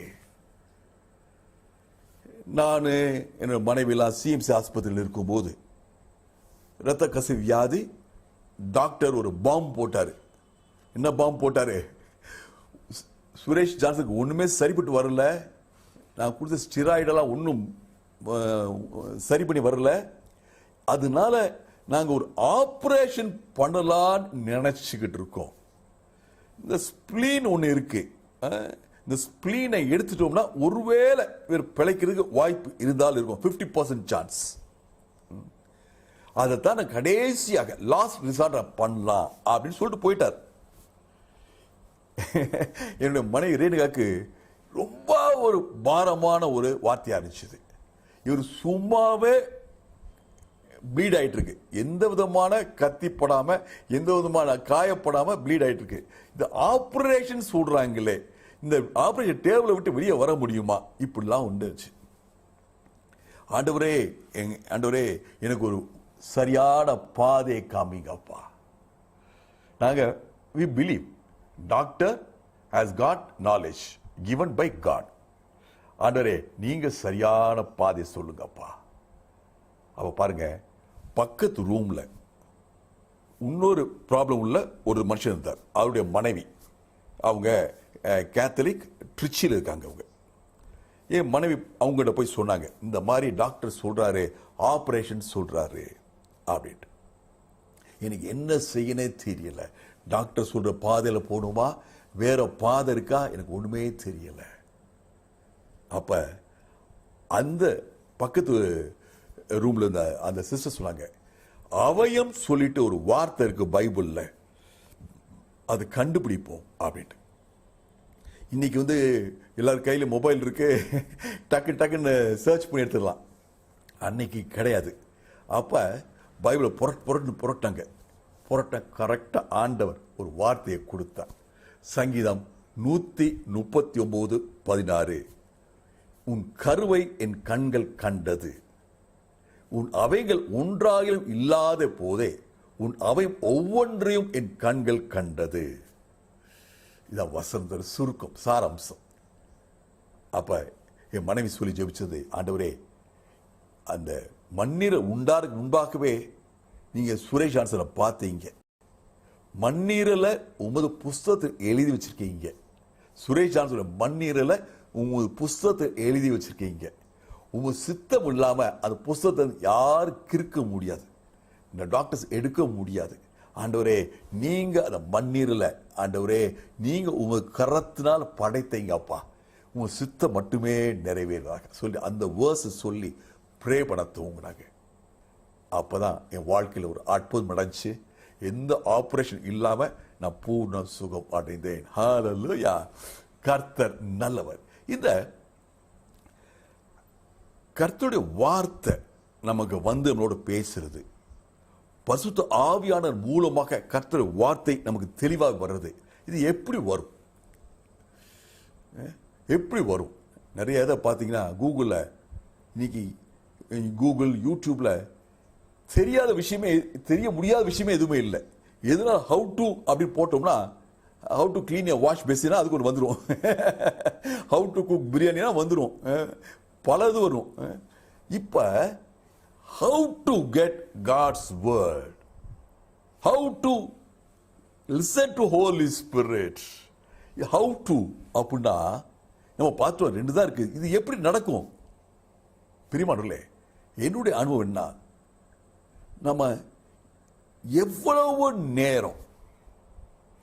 நான் என்னோட மனைவியெல்லாம் சிஎம்சி ஆஸ்பத்திரியில் இருக்கும்போது இரத்த கசிவு வியாதி, டாக்டர் ஒரு பாம்பு போட்டாரு. என்ன பாம்பு போட்டாரு? சுரேஷ் ஜான்சனுக்கு ஒண்ணுமே சரிப்பட்டு வரல, நான் கொடுத்த ஸ்டிராய்டெல்லாம் ஒன்றும் சரி பண்ணி வரல. அதனால நாங்க ஒரு ஆபரேஷன் பண்ணலான்னு நினைச்சுக்கிட்டு இருக்கோம். இந்த ஸ்பிளீன் ஒன்று இருக்கு, இந்த ஸ்பிளீனை எடுத்துட்டோம்னா ஒருவேளை பிழைக்கிறதுக்கு வாய்ப்பு இருந்தாலும் இருக்கும், 50% சான்ஸ். அதைத்தான் நான் கடைசியாக லாஸ்ட் ரிசார்ட் பண்ணலாம் அப்படின்னு சொல்லிட்டு போயிட்டார். என்னுடைய மனைவி ரேணுகாக்கு ரொம்ப ஒரு பாரமான ஒரு வார்த்தையா இருந்துச்சு. இவர் சும்மாவே ப்ளீட் ஆயிட்டு இருக்கு, எந்த விதமான கத்திப்படாம, எந்த விதமான காயப்படாம ப்ளீட் ஆயிட்டு இருக்கு. இந்த ஆபரேஷன் சொல்றாங்களே, இந்த ஆபரேஷன் டேபிளை விட்டு வெளியே வர முடியுமா? இப்படிலாம் உண்டுச்சு. ஆண்டவரே, ஆண்டவரே எனக்கு ஒரு சரியான பாதையை காமிங்கப்பா. நாங்க we believe doctor has got knowledge given by God. ஆண்டவரே நீங்க சரியான பாதை சொல்லுங்கப்பா. அப்ப பாருங்க, பக்கத்து ரூம்ல இன்னொரு ப்ராப்ளம் உள்ள ஒரு மனுஷன் இருந்தார். அவருடைய மனைவி, அவங்க கேத்தலிக், ட்ரிச்சியில் இருக்காங்க. அவங்க என் மனைவி அவங்ககிட்ட போய் சொன்னாங்க, இந்த மாதிரி டாக்டர் சொல்றாரு, ஆபரேஷன் சொல்றாரு அப்படின்ட்டு. எனக்கு என்ன செய்யனே தெரியல. டாக்டர் சொல்ற பாதையில போகணுமா, வேற பாதை இருக்கா, எனக்கு ஒண்ணுமே தெரியல. அப்ப அந்த பக்கத்து ரூம்ல இருந்த அந்த சிஸ்டர் சொன்னாங்க, அவயம் சொல்லிட்டு ஒரு வார்த்தை இருக்கு பைபிள்ல, அது கண்டுபிடிப்போம் அப்படின்ட்டு. இன்னைக்கு எல்லாரும் கையில மொபைல் இருக்கு, டக்கு டக்குன்னு சர்ச் பண்ணி எடுத்துடலாம். அன்னைக்கு கிடையாது. அப்ப பைபிளை புரட்டாங்க. கரெக்டா ஆண்டவர் ஒரு வார்த்தையை கொடுத்தார். சங்கீதம் 139:16, உன் கருவை என் கண்கள் கண்டது, உன் அவைகள் ஒன்றாகிலும் இல்லாத போதே உன் அவை ஒவ்வொன்றையும் என் கண்கள் கண்டது. இதான் வசனத்தோட சுருக்கம், சாராம்சம். அப்ப என் மனைவி சொல்லி ஜெபிச்சது, ஆண்டவரே அந்த மண்ணீரல் உண்டாருக்கு முன்பாகவே நீங்க சுரேஷ் ஜான்சனை பார்த்தீங்க, மண்ணீரலை உமது புஸ்தகத்தில் எழுதி வச்சிருக்கீங்க. சுரேஷ் ஜான்சன் மண்ணீரலை உமது புஸ்தகத்தில் எழுதி வச்சிருக்கீங்க. உங்க சித்தம் இல்லாம அந்த புஸ்தகத்தை யாரு கிறுக்க முடியாது, இந்த டாக்டர்ஸ் எடுக்க முடியாது. ஆண்டவரே நீங்க அந்த மண்ணீரலை ஆண்டவரே நீங்க உங்க கரத்தினால் படைத்தீங்க அப்பா, உங்க சித்தம் மட்டுமே நிறைவேறாங்க சொல்லி அந்த வேர்ஸ் சொல்லி ப்ரே பண்ண தூங்குனாங்க. அப்பதான் என் வாழ்க்கையில் ஒரு அற்புதம் நடந்துச்சு. எந்த ஆபரேஷன் இல்லாம நான் பூர்ண சுகம் அடைந்தேன். ஹல்லேலூயா. கர்த்தர் நல்லவர். இந்த கர்த்தருடைய வார்த்தை நமக்கு வந்து நம்மளோட பேசுறது, பரிசுத்த ஆவியானவர் மூலமாக கர்த்தருடைய வார்த்தை நமக்கு தெளிவாக வர்றது. இது எப்படி வரும்? எப்படி வரும்? நிறைய இதை பார்த்தீங்கன்னா கூகுளில் இன்னைக்கு கூகுள் யூடியூப்ல தெரியாத விஷயமே, தெரிய முடியாத விஷயமே எதுவுமே இல்லை. எதுனா ஹவு டு அப்படி போட்டோம்னா, how to clean a wash பேசினா அதுக்கு ஒரு வந்துடும். ஹவு டு குக் பிரியாணினா வந்துடும், பலது வரும். இப்ப how to get God's word, how to listen to Holy Spirit, how to அப்படின்னா நம்ம பார்த்தோம் ரெண்டு தான் இருக்கு. இது எப்படி நடக்கும்? பிரியமானவர்களே, என்னுடைய அனுபவம் என்ன, நம்ம எவ்வளவு நேரம்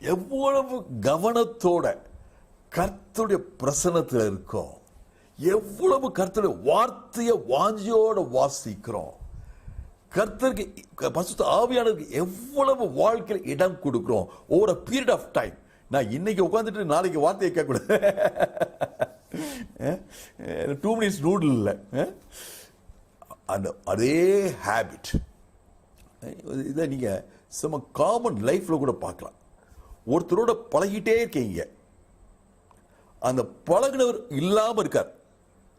எவ்வளவு கவனத்தோட கர்த்தருடைய பிரசன்னத்தில் இருக்கோம், எவ்வளவு கர்த்தருடைய வார்த்தையை வாஞ்சியோட வாசிக்கிறோம், கர்த்தருக்கு பரிசுத்த ஆவியானவருக்கு எவ்வளவு வாழ்க்கையில் இடம் கொடுக்கிறோம் over a period of time. நான் இன்னைக்கு உட்காந்துட்டு நாளைக்கு வார்த்தையை கேட்கக்கூடாது. 2 minutes நூடுல் இல்லை, அந்த அதே ஹேபிட் இதை நீங்க நம்ம காமன் லைஃப்ல கூட பார்க்கலாம். ஒருத்தரோட பழகிட்டே இருக்கீங்க, அந்த பழகினவர் இல்லாம இருக்கார்,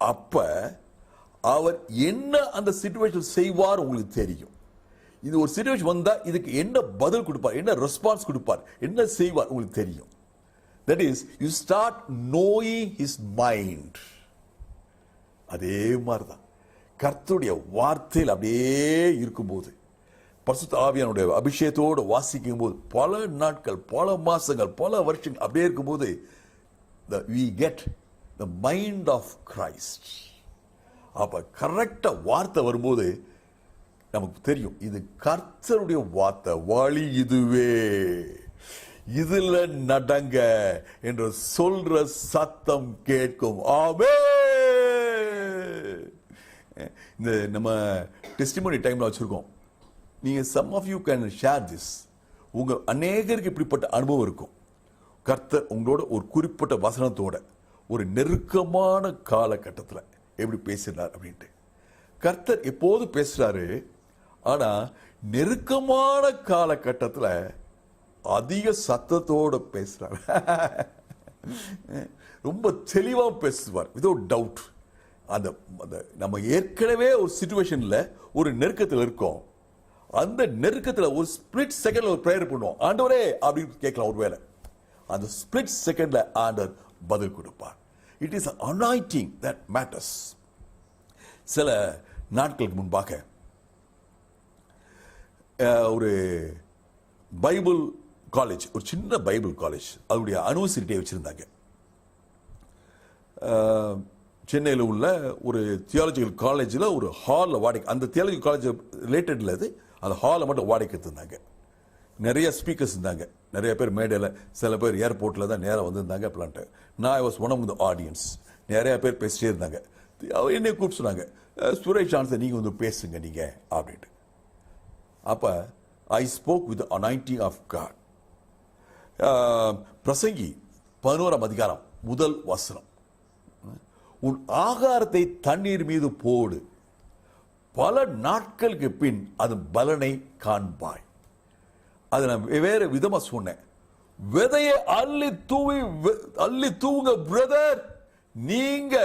அப்ப அவர் என்ன அந்த சிச்சுவேஷன் செய்வார் உங்களுக்கு தெரியும். இது ஒரு சிச்சுவேஷன் வந்தா இதுக்கு என்ன பதில் கொடுப்பார், என்ன ரெஸ்பான்ஸ் கொடுப்பார், என்ன செய்வார் உங்களுக்கு தெரியும். That is you start knowing his mind. அதே மாதிரிதான் கர்த்தருடைய வார்த்தையில் அப்படியே இருக்கும்போது, பரிசுத்த ஆவியானுடைய அபிஷேகத்தோடு வாசிக்கும் போது, பல நாட்கள், பல மாசங்கள், பல வருஷங்கள் அப்படியே இருக்கும்போது we get the mind of Christ. அப்ப கரெக்டா வார்த்தை வரும்போது நமக்கு தெரியும் இது கர்த்தருடைய வார்த்தை, வழி இதுவே, இதுல நடங்க என்று சொல்ற சத்தம் கேட்கும். ஆமென். இந்த நம்ம டெஸ்டிமோனி டைம்ல வச்சிருக்கோம். நீங்க some of you can share this. உங்க அநேகருக்கு இப்படிப்பட்ட அனுபவம் இருக்கும். கர்த்தர் உங்களோட ஒரு குறிப்பிட்ட வசனத்தோட ஒரு நெருக்கமான காலகட்டத்தில் எப்படி பேசுறார் அப்படின்ட்டு. கர்த்தர் எப்போது பேசுறாரு, ஆனா நெருக்கமான காலகட்டத்தில் அதிக சத்தத்தோட பேசுறாரு. ரொம்ப தெளிவா பேசுவார், வித்அவுட் டவுட். அந்த நம்ம ஏற்கனவே ஒரு சிச்சுவேஷன்ல ஒரு நெருக்கத்தில் இருக்கோம், அந்த நெருக்கத்தில் ஒரு ஸ்பிளிட் செகண்ட்ல ஒரு பிரேயர் பண்ணுவோம், ஆண்டவரே அப்படின்னு கேட்கலாம். ஒருவேளை அந்த ஸ்பிளிட் செகண்ட்ல ஆண்டவர் பதில் கொடுப்பார். It is anointing that matters. சில நாட்களுக்கு முன்பாக ஒரு பைபிள் காலேஜ், ஒரு சின்ன பைபிள் காலேஜ், அதனுடைய அனிவர்சரி டே வச்சிருந்தாங்க. சென்னையில் உள்ள ஒரு தியாலஜிக்கல் காலேஜில் ஒரு ஹாலில் வாடகை, அந்த தியாலஜிக்கல் காலேஜ் ரிலேட்டடில் அது அந்த ஹாலை மட்டும் வாடகைக்கு எடுத்திருந்தாங்க. நிறைய ஸ்பீக்கர்ஸ் இருந்தாங்க, நிறைய பேர் மேடையில், சில பேர் ஏர்போர்ட்டில் தான் நேராக வந்திருந்தாங்க. அப்படின்ட்டு நான் I was one of the audience. நிறைய பேர் பேசிட்டே இருந்தாங்க. என்னை கூப்பிட்டு சொன்னாங்க, சுரேஷ் ஜான்சன் நீங்கள் வந்து பேசுங்க நீங்க அப்படின்ட்டு. அப்போ I spoke with anointing of God. பிரசங்கி 11ஆம் அதிகாரம் 1 வசனம், உன் ஆகாரத்தை தண்ணீர் மீது போடு, பல நாட்களுக்கு பின் அதன் பலனை காண்பாய். அதை நான் வேற விதமா சொன்னேன். விதையை அள்ளி தூவுங்க பிரதர், நீங்க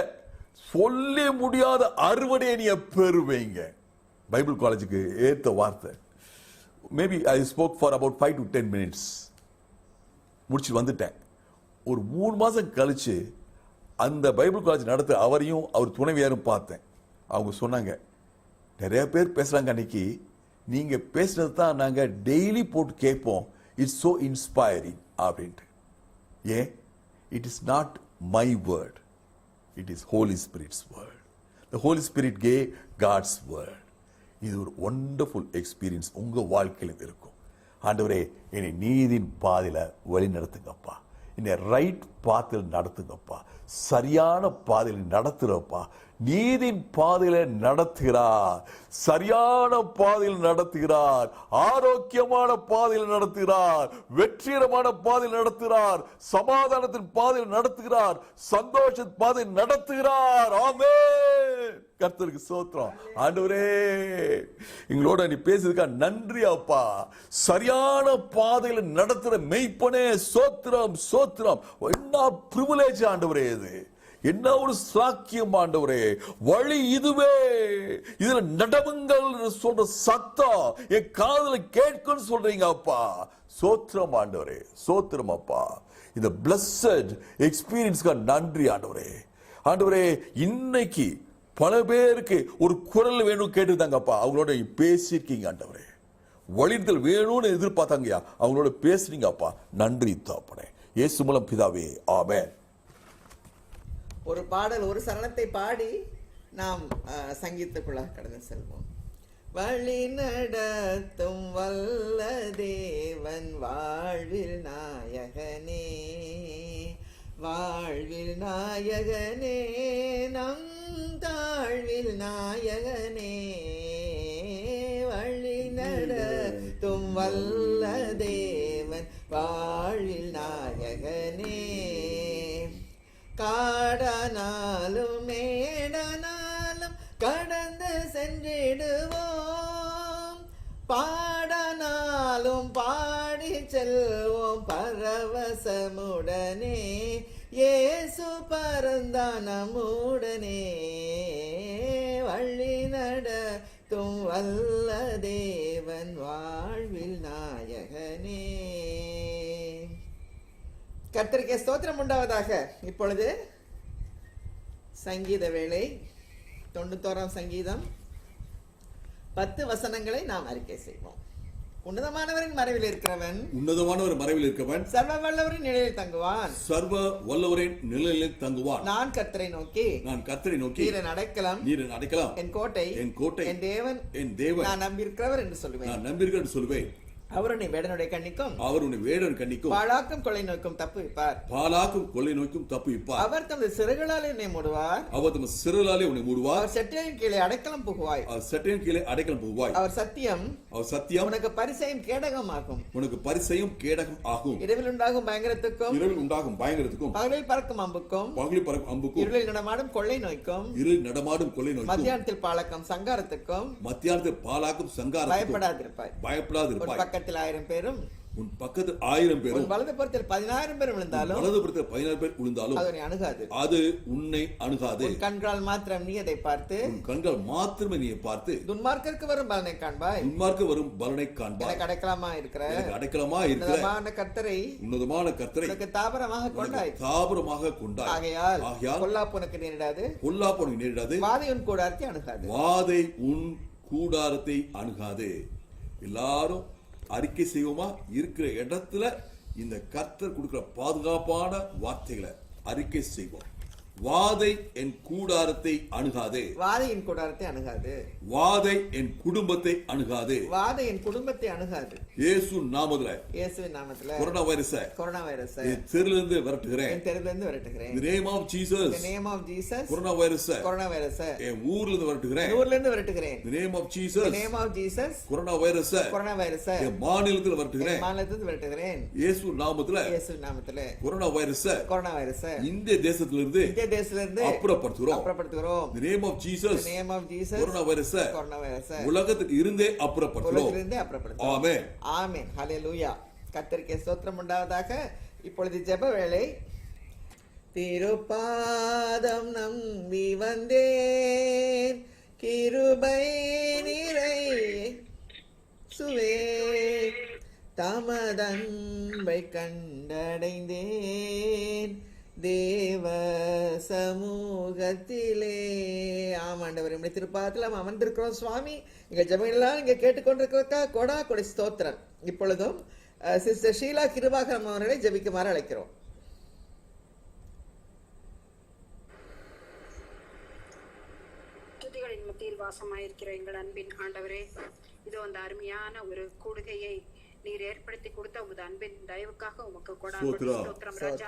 சொல்லி முடியாத அறுவடையை நீங்க பெறுவீங்க. பைபிள் காலேஜுக்கு ஏத்த வார்த்தை. Maybe I spoke for about 5 to 10 minutes. முடிச்சு வந்துட்டேன். ஒரு 3 மாசம் கழிச்சு அந்த பைபிள் காலேஜ் நடத்த அவரையும் அவர் துணைவியாரும் பார்த்தேன். அவங்க சொன்னாங்க, நிறைய பேர் பேசுறாங்க, அன்னைக்கு நீங்க பேசுறது தான் நாங்க டெய்லி போட்டு கேட்போம், இட்ஸ் சோ இன்ஸ்பைரிங் அப்படின்ட்டு. ஏன்? It is not my word, it is Holy Spirit's word. The Holy Spirit gave God's word. இது ஒரு ஒண்டர்ஃபுல் எக்ஸ்பீரியன்ஸ் உங்க வாழ்க்கையில் இருக்கும். ஆண்டவரே, என்னை நீதியின் பாதையில வழி நடத்துங்கப்பா, என்னை ரைட் பாதையில் நடத்துங்கப்பா, சரியான பாதையில் நடத்துறப்பா. நீதியின் பாதையில நடத்துகிறார், சரியான பாதையில் நடத்துகிறார், ஆரோக்கியமான பாதையில் நடத்துகிறார், வெற்றிகரமான பாதையில் நடத்துகிறார், சமாதானத்தின் பாதையில் நடத்துகிறார், சந்தோஷத்தின் பாதையில் நடத்துகிறார். ஆமென். கர்த்தருக்கு ஸ்தோத்திரம். ஆண்டவரே, எங்களோட நீ பேசுறதுக்காக நன்றி அப்பா. சரியான பாதையில நடத்துற மெய்ப்பனே ஸ்தோத்திரம், ஸ்தோத்திரம். என்ன பிரிவிலேஜ் ஆண்டவரே, இது என்ன ஒரு சாக்கியம் ஆண்டவரே. வழி இதுவே, இதுல நடவுங்கள் சொல்ற சத்தம் என் காதுல கேட்கும் சொல்றீங்க அப்பா. சோத்திரம் ஆண்டவரே, சோத்திரம் அப்பா. இந்த பிளஸட் எக்ஸ்பீரியன்ஸ்க்கு நன்றி ஆண்டவரே. ஆண்டவரே, இன்னைக்கு பல பேருக்கு ஒரு குரல் வேணும் கேட்டுதாங்கப்பா, அவங்களோட பேசியிருக்கீங்க ஆண்டவரே. வழிதல் வேணும்னு எதிர்பார்த்தாங்கய்யா, அவங்களோட பேசுறீங்க அப்பா. நன்றி தாப்பனே, இயேசு மூலம் பிதாவே, ஆமென். ஒரு பாடல், ஒரு சரணத்தை பாடி நாம் சங்கீதத்துக்குள்ளாக கடந்து செல்வோம். வழி நடத்தும் வல்ல தேவன் வாழ்வில் நாயகனே, வாழ்வில் நாயகனே, நம் தாழ்வில் நாயகனே. வழி நடத்தும் வல்ல தேவன் வாழ்வில் நாயகனே. காடனாலும் மேடனாலும் கடந்து சென்றிடுவோம், பாடனாலும் பாடி செல்வோம் பரவசமுடனே. இயேசு பரந்தான் நம்முடனே. வழி நடத்தும் வல்ல தேவன் வாழ்வில் நாயகனே. கர்த்தருக்கு ஸ்தோத்திரம் உண்டாவதாக. இப்பொழுது சங்கீத வேளை. 91ஆம் சங்கீதம் 10 வசனங்களை நாம் அறிக்கை செய்வோம். உன்னதமானவரின் மறைவில் இருக்கிறவன், உன்னதமானவர் மறைவில் இருக்கிறவன் சர்வ வல்லவரின் நிழலில் தங்குவான், சர்வ வல்லவரின் நிழலில் தங்குவான். நான் கர்த்தரை நோக்கி, நான் கர்த்தரை நோக்கி, நீர் அடைக்கலம், நீர் அடைக்கலம், என் கோட்டை, என் கோட்டை, என் தேவன், என் தேவன், நான் நம்பியிருக்கிறவர் என்று சொல்லுவேன். நான் நம்பியிருக்கிறேன் என்று சொல்லுவேன். அவர் உன்னை வேடனுடைய கண்ணிக்கும், அவர் உன்னை வேடன் கண்ணிக்கும், பாழாக்கும் கொள்ளை நோய்க்கும் தப்புவிப்பார், பாலாக்கும் கொள்ளை நோய்க்கும் தப்புவிப்பார். அவர் தமது சிறகுகளாலே உன்னை மூடுவார், அவர் தமது சிறகுகளாலே உன்னை மூடுவார். அவர் செட்டையின் கீழே அடைக்கலம் புகுவாய், அவர் செட்டையின் கீழே அடைக்கலம் புகுவாய். அவர் சத்தியம், அவர் சத்தியம் உனக்கு பரிசையும் கேடகமாகும், உனக்கு பரிசையும் கேடகம் ஆகும். இரவில் உண்டாகும் பயங்கரத்துக்கும், இரவில் உண்டாகும் பயங்கரத்துக்கும், பகலில் பறக்கும் அம்புக்கும், பகலில் பறக்கும் அம்புக்கும், இருளில் நடமாடும் கொள்ளை நோய்க்கும், இருள் நடமாடும் கொள்ளை நோய்க்கும், மத்தியானத்தில் பாலக்கும் சங்காரத்துக்கும், மத்தியானத்தில் பாலாக்கும் சங்காரத்துக்கும் பயப்படாதிருப்பாய். பயப்படாதிருப்பாய். ஒரு பக்கத்தில் 1000 பேரும், உன் பக்கத்தில் 1000 பேரும், உன் வலது புறத்தில் 10000 பேர் விழுந்தாலும், வலது புறத்தில் 10000 பேர் விழுந்தாலும் அது உன்னை அணுகாது. அது உன்னை அணுகாது. உன் கண்களால் மாத்திரம் நீ அதை பார்த்து, உன் கண்கள் மாத்திரமே நீ பார்த்து, துன்மார்க்கருக்கு வரும் பலனை காண்பாய். துன்மார்க்க வரும் பலனை காண்பாய். எனக்கு அடைக்கலமா இருக்கிற, எனக்கு அடைக்கலமா இருக்கிற உன்னதமான கர்த்தரை, உன்னதமான கர்த்தரை உனக்கு தாபரமாக கொண்டாய். தாபரமாக கொண்டாய். ஆகையால் ஆகையால் பொல்லாப்பு உனக்கு நேரிடாது, பொல்லாப்பு உனக்கு நேரிடாது, வாதை உன் கூடாரத்தை அணுகாது. வாதை உன் கூடாரத்தை அணுகாது. எல்லாரும் அறிக்கை செய்வோமா? இருக்கிற இடத்துல இந்த கர்த்தர் கொடுக்கிற பாதுகாப்பான வார்த்தைகளை அறிக்கை செய்வோம். வாதை என் கூடாரத்தை அணுகாது, வாதை என் கூடாரத்தை அணுகாது, வாதை என் குடும்பத்தை அணுகாது, வாதை என் குடும்பத்தை அணுகாது. இயேசு நாமத்துல, இயேசுவின் நாமத்துல கொரோனா வைரஸை கொரோனா வைரஸை என் தெருவிலிருந்து விரட்டுகிறேன். என் தெருவிலிருந்து விரட்டுகிறேன். In the name of Jesus. In the name of Jesus. Corona வைரஸை கொரோனா வைரஸை என் ஊர்ல இருந்து விரட்டுகிறேன். ஊர்ல இருந்து விரட்டுகிறேன். In the name of In Jesus. the name of Jesus. Corona வைரஸை கொரோனா வைரஸை என் மாநிலத்தில் விரட்டுகிறேன். மாநிலத்திலிருந்து விரட்டுகிறேன். இயேசு நாமத்துல இயேசுவின் நாமத்துல கொரோனா வைரஸை கொரோனா வைரஸை இந்த தேசத்திலிருந்து இந்திய தேசத்திலிருந்து அப்புறப்படுத்துகிறோம். அப்புறப்படுத்துகிறோம். In the name of Jesus. In the name of Jesus. Corona வைரஸை கொரோனா வைரஸை உலகத்தில் இருந்தே அப்புறப்படுத்துகிறோம். உலகத்திலிருந்தே அப்புறப்படுத்துகிறோம். ஆமென். ஆமென். ஹல்லேலூயா. கர்த்தருக்கு ஸ்தோத்திரம் உண்டாவதாக. இப்பொழுது ஜெப வேளை. திருப்பாதம் நம்பி வந்தேன், கிருபை நிறை சுவே, தமதன்பை கண்டடைந்தேன் தேவ சமூகத்திலே. ஆமாண்டவர், நம்முடைய திருப்பாதத்தில் நாம் அமர்ந்திருக்கிறோம் சுவாமி. எங்கள் ஜெபங்களெல்லாம் நீங்க கேட்டுக்கொண்டிருக்கிறதுக்கா கொடா கொடி ஸ்தோத்திரம். இப்பொழுதும் சிஸ்டர் ஷீலா கிருபாகரம் அவர்களை ஜெபிக்குமாறு அழைக்கிறோம். துதிகளின் மத்தியில் வாசமாயிருக்கிற எங்கள் அன்பின் ஆண்டவரே, இதோ அந்த அருமையான ஒரு கூடுகையை நீர் ஏற்படுத்தி கொடுத்த உமது அன்பின் தயவுக்காக உமக்கு கொடான ஸ்தோத்திரம் ராஜா.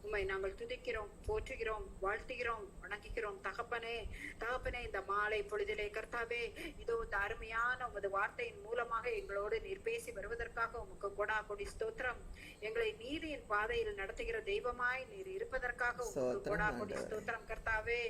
உம்மை நாங்கள் துதிக்கிறோம், போற்றுகிறோம், வாழ்த்துகிறோம், வணங்குகிறோம். தகப்பனே தகப்பனே, இந்த மாலை பொழுதிலே கர்த்தாவே, இதோ இந்த அருமையான உமது வார்த்தையின் மூலமாக எங்களோடு நீர் பேசி வருவதற்காக உமக்கு கொடா கொடி ஸ்தோத்திரம். எங்களை நீதியின் பாதையில் நடத்துகிற தெய்வமாய் நீர் இருப்பதற்காக உமக்கு கொடா கொடி ஸ்தோத்திரம் கர்த்தாவே.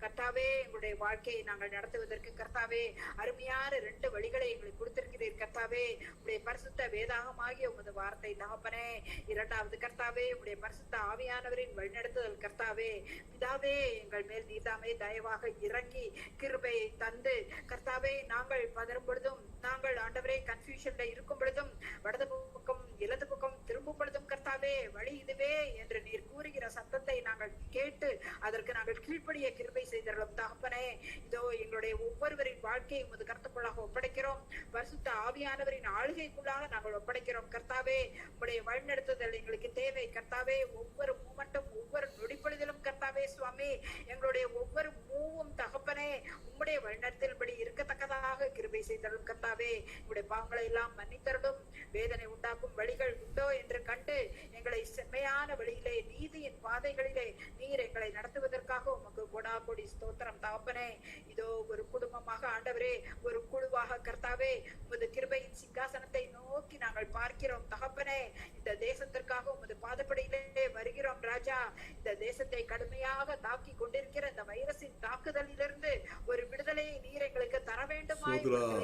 கர்த்தாவே, எங்களுடைய வாழ்க்கையை நாங்கள் நடத்துவதற்கு கர்த்தாவே அருமையான 2 வழிகளை எங்களுக்கு கொடுத்திருக்கிறீர் கர்த்தாவே. உடைய பரிசுத்த வேதாகமாகிய உமது வார்த்தை தகப்பனே. 2வது கர்த்தாவே, உடைய பரிசுத்த ஆவியானவரின் வழிநடத்துதல் கர்த்தாவே. பிதாவே, எங்கள் மேல் நீதாமே தயவாக இறங்கி கிருபையை தந்து கர்த்தாவே, நாங்கள் பதறும் பொழுதும், நாங்கள் ஆண்டவரே கன்ஃபியூஷன்ல இருக்கும் பொழுதும், வடது பக்கம் இடது பக்கம் திரும்பும் பொழுதும் கர்த்தாவே, வழி இதுவே என்று நீர் கூறுகிற சத்தத்தை நாங்கள் கேட்டு அதற்கு நாங்கள் கீழ்ப்படிய கிருபை செய்தரலும் தகப்பனே. இதோ எங்களுடைய ஒவ்வொருவரின் வாழ்க்கையை உமது கருத்துக்குள்ளாக ஒப்படைக்கிறோம். பரிசுத்த ஆவியானவரின் ஆளுகைக்குள்ளாக நாங்கள் ஒப்படைக்கிறோம் கர்த்தாவே. உடைய வழிநடத்துதல் எங்களுக்கு தேவை கர்த்தாவே. ஒவ்வொரு மூமெண்ட்டும், ஒவ்வொரு நொடிப்பொழுதிலும் கர்த்தாவே சுவாமி, எங்களுடைய ஒவ்வொரு மூவும் தகப்பனே உம்முடைய வழிநடத்தல்படி இருக்கத்தக்கதாக கிருபை செய்தரலும் கர்த்தாவே. உடைய பாவங்களை எல்லாம் மன்னித்தரலும். வேதனை உண்டாக்கும் வழிகள் உண்டோ என்று கண்டு எங்களை செம்மையான வழியிலே, நீதியின் பாதைகளிலே நீர் எங்களை நடத்துவதற்காக உமக்கு கொடா கொடி ஸ்தோத்திரம் தகப்பனே. இதோ ஒரு குடும்பமாக ஆண்டவரே, ஒரு குழுவாக கர்த்தாவே உமது கிருபையின் சிங்காசனத்தை நோக்கி நாங்கள் பார்க்கிறோம் தகப்பனே. இந்த தேசத்திற்காக உமது பாதப்படியிலே வருகிறோம் ராஜா. இந்த தேசத்தை கடுமையாக தாக்கி கொண்டிருக்கிற இந்த வைரஸின் தாக்குதலிலிருந்து ஒரு விடுதலையை நீர் எங்களுக்கு தர வேண்டுமாய்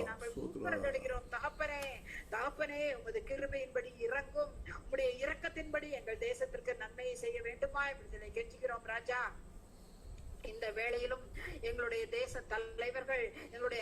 நாங்கள் கூப்பிடுகிறோம் தகப்பனே. தகப்பனே, உமது கிருபையின்படி இறங்கும். உம்முடைய இரக்கத்தின்படி எங்கள் தேசத்திற்கு நன்மையை செய்ய வேண்டுமாய் விடுதலை கெஞ்சுகிறோம் ராஜா. இந்த வேளையிலும் எங்களுடைய தேச தலைவர்கள், எங்களுடைய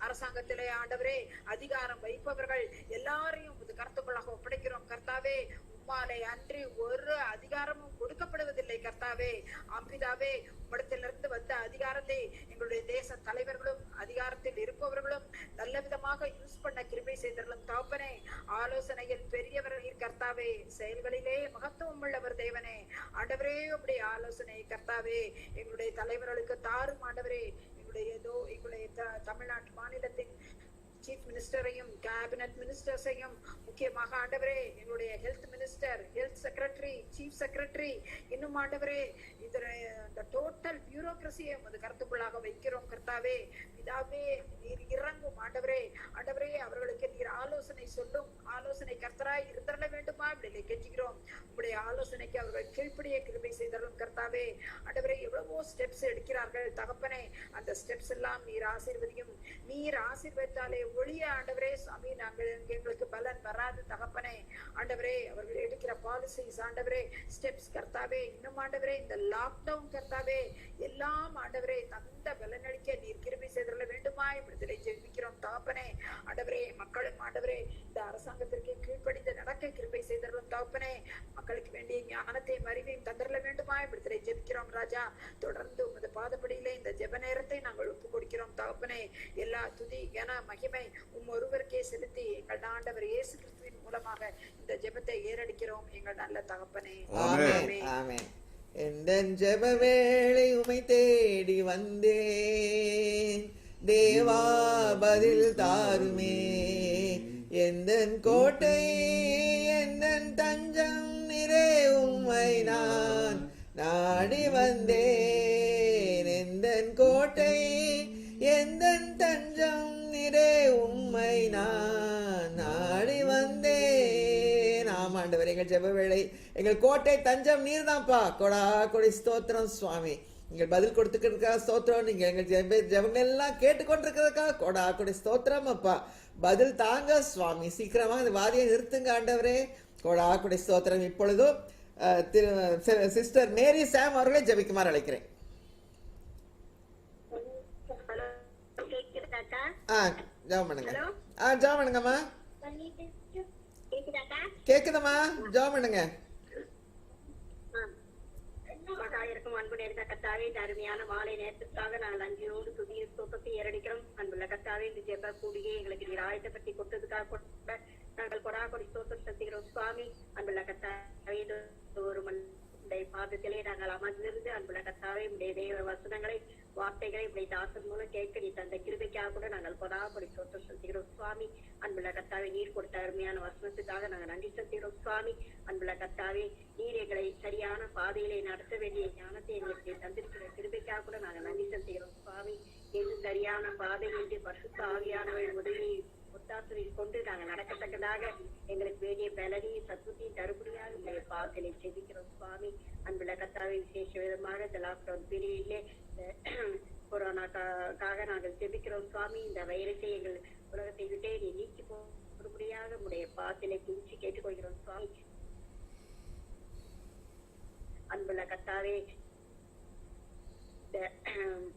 அரசாங்கத்திலே ஆண்டவரே அதிகாரம் வைப்பவர்கள் எல்லாரையும் கருத்துக்களாக ஒப்படைக்கிறோம் கர்த்தாவே. உம்மாலே அன்றி ஒரு அதிகாரமும் கொடுக்கப்படுவதில்லை கர்த்தாவே. அம்பிதாவே, உம்மிடத்திலிருந்து வந்த அதிகாரத்தை எங்களுடைய தேச தலைவர்களும் அதிகாரத்தில் இருப்பவர்களும் நல்ல விதமாக யூஸ் பண்ண கிருபை செய்தரலும் தகப்பனே. ஆலோசனையில் பெரியவர் கர்த்தாவே, செயல்களிலே மகத்துவம் உள்ளவர் தேவனே. ஆண்டவரே, உம்முடைய ஆலோசனை கர்த்தாவே எங்களுடைய தலைவர்களுக்கு தாரும் ஆண்டவரே. எங்களுடைய தமிழ்நாட்டு மாநிலத்தின் சீஃப் மினிஸ்டரையும், கேபினட் மினிஸ்டர்ஸையும், முக்கியமாக ஆண்டவரே எங்களுடைய health minister, health secretary, chief secretary, இன்னும் ஆண்டவரே இந்த டோட்டல் பியூரோக்ரசியை உமது கருத்துக்குள்ளாக வைக்கிறோம் கர்த்தாவே. பிதாவே, நீர் இறங்கும் ஆண்டவரே. ஆண்டவரே, அவர்களுக்கு நீர் ஆலோசனை சொல்லும். ஆலோசனை கர்த்தராய் இருந்தரல வேண்டுமா இப்படி கெஞ்சுகிறோம். உங்களுடைய ஆலோசனைக்கு அவர்கள் கீழ்ப்படிய கிருபை செய்தரலும் கர்த்தாவே. ஆண்டவரே, எவ்வளவோ ஸ்டெப்ஸ் எடுக்கிறார்கள் தகப்பனே. அந்த ஸ்டெப்ஸ் எல்லாம் நீர் ஆசீர்வதியும். நீர் ஆசீர்வதித்தாலே ஒளிய ஆண்டவரே சுவாமி நாங்கள் எங்களுக்கு பலன் வராது தகப்பனே. ஆண்டவரே, அவர்கள் எடுக்கிற பாலிசிஸ் ஆண்டவரே, ஸ்டெப்ஸ் கர்த்தாவே, இன்னும் ஆண்டவரே இந்த லாக்டவுன் கர்த்தாவே எல்லாம் ஆண்டவரே தந்த பலனளிக்க நீர் கிருபை செய்தரல வேண்டுமா விடுதலை ஜெபிக்கிறோம் தகப்பனே. ஆண்டவரே, மக்களும் ஆண்டவரே இந்த அரசாங்கத்திற்கு கீழ்ப்படிந்து நடக்க கிருபை செய்தரலும் தகப்பனே. மக்களுக்கு வேண்டிய ஞானத்தையும் அறிவையும் தந்தரல வேண்டுமா விடுதலை ஜெபிக்கிறோம் ராஜா. தொடர்ந்து உமது பாதப்படியிலே இந்த ஜெப நேரத்தை நாங்கள் ஒப்பு கொடுக்கிறோம் தகப்பனே. எல்லா துதி கன மகிமை ஒருவருக்கே செலுத்தி எங்கள் ஆண்டவர் இயேசு கிறிஸ்துவின் மூலமாக இந்த ஜெபத்தை ஏறடிக்கிறோம் எங்கள் நல்ல தகப்பனே. ஆமென். எந்தன் ஜெப வேளை உமை தேடி வந்தேன் தேவா, பதில் தாருமே. எந்தன் கோட்டை, எந்தன் தஞ்சம் நிறை உம்மை நான் நாடி வந்தேன். எந்தன் கோட்டை, எந்தன் தஞ்சம் நிறை உம்மை நான் நாடி வந்தேன். ஆமாண்டவர், எங்கள் ஜெப வேளை, எங்கள் கோட்டை தஞ்சம் நீர் தான்ப்பா. கொடா கொடி ஸ்தோத்திரம் சுவாமி. நீங்கள் பதில் கொடுத்துக்கிறதுக்கா ஸ்தோத்திரம். நீங்கள் எங்கள் ஜெபங்கள் எல்லாம் கேட்டுக்கொண்டிருக்கிறதுக்கா கொடா கொடி ஸ்தோத்திரம் அப்பா. பதில் தாங்க சுவாமி. சீக்கிரமா இந்த வாதியை நிறுத்துங்க ஆண்டவரே. கொடா கொடி ஸ்தோத்திரம். இப்பொழுதும் சிஸ்டர் மேரி சாம் அவர்களை ஜெபிக்குமாறு அழைக்கிறேன். ஜெபம் பண்ணுங்க. ஜெபம் பண்ணுங்கம்மா. கேக்குதாக்கா? கேக்குதம்மா, ஜெபம் பண்ணுங்க. மகா இருக்கும் அன்பு நிறைந்த கர்த்தாவே, இந்த அருமையான மாலை நேரத்திற்காக நாங்கள் நன்றியோடு துதி ஸ்தோத்திரத்தை ஏறெடுக்கிறோம். அன்புள்ள கர்த்தாவே, இந்த ஜெப கூடியே எங்களுக்கு நீர் ஆயத்தப்படுத்தி கொடுத்ததுக்காக கூட நாங்கள் கொடாகொடி ஸ்தோத்திரம் செலுத்துகிறோம் சுவாமி. அன்புள்ள கர்த்தாவே, இது ஒரு உடைய பாதத்திலே நாங்கள் அமர்ந்திருந்து அன்புள்ள கர்த்தாவே, உடைய தேவ வசனங்களை வார்த்தைகளை உடைய தாசன் மூலம் கேட்க நீ தந்த கிருபைக்காக கூட நாங்கள் கொடாகொடி ஸ்தோத்திரம் செலுத்துகிறோம் சுவாமி. அன்புள்ள கர்த்தாவே, நீர் கொடுத்த அருமையான வசனத்துக்காக நாங்கள் நன்றி செலுத்துகிறோம் சுவாமி. அன்புள்ள கர்த்தாவே, நீர் எங்களை சரியான பாதையிலே நடத்த வேண்டிய ஞானத்தை எங்களுக்கு தந்திருக்கிற கிருபைக்காக கூட நாங்கள் நன்றி செலுத்துகிறோம் சுவாமி. எது சரியான பாதை என்று பரிசுத்த ஆவியானவர்கள் உதவியை ஒத்தாசனை கொண்டு நாங்கள் நடக்கத்தக்கதாக எங்களுக்கு வேண்டிய பலனையும் சத்துவத்தையும் தருபடியாக உங்களை பாதலை செபிக்கிறோம் சுவாமி. அன்புள்ள கர்த்தாவே, விசேஷ விதமாக இந்த லாக்டவுன் பீரியட்ல கொரோனாக்காக நாங்கள் செபிக்கிறோம் சுவாமி. இந்த வைரஸை எங்கள் உலகத்தை விட்டே நீ நீக்கி போடும்படியாக உடைய பாதலை குளிச்சு கேட்டுக்கொள்கிறோம் சுவாமி. அன்புள்ள கர்த்தாவே,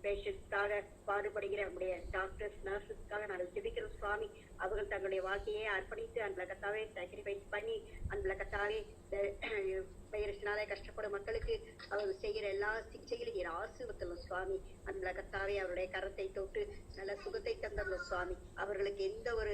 பேஷண்ட்ஸ்க்காக பாடுபடுகிற நம்முடைய டாக்டர்ஸ் நர்ஸஸ்க்காக நாங்கள் ஜெபிக்கிறோம் சுவாமி. அவர்கள் தங்களுடைய வாழ்க்கையை அர்ப்பணித்து அன்புள்ள கர்த்தாவே சாக்ரிஃபைஸ் பண்ணி அன்புள்ள கர்த்தாவே வைரஸ்னாலே கஷ்டப்படும் மக்களுக்கு அவர்கள் செய்கிற எல்லா சிகிச்சைகளையும் நீர் ஆசீர்வதித்தலும் சுவாமி. அன்புள்ள கர்த்தாவே, அவருடைய கரத்தை தொட்டு நல்ல சுகத்தை தந்தள்ள சுவாமி. அவர்களுக்கு எந்த ஒரு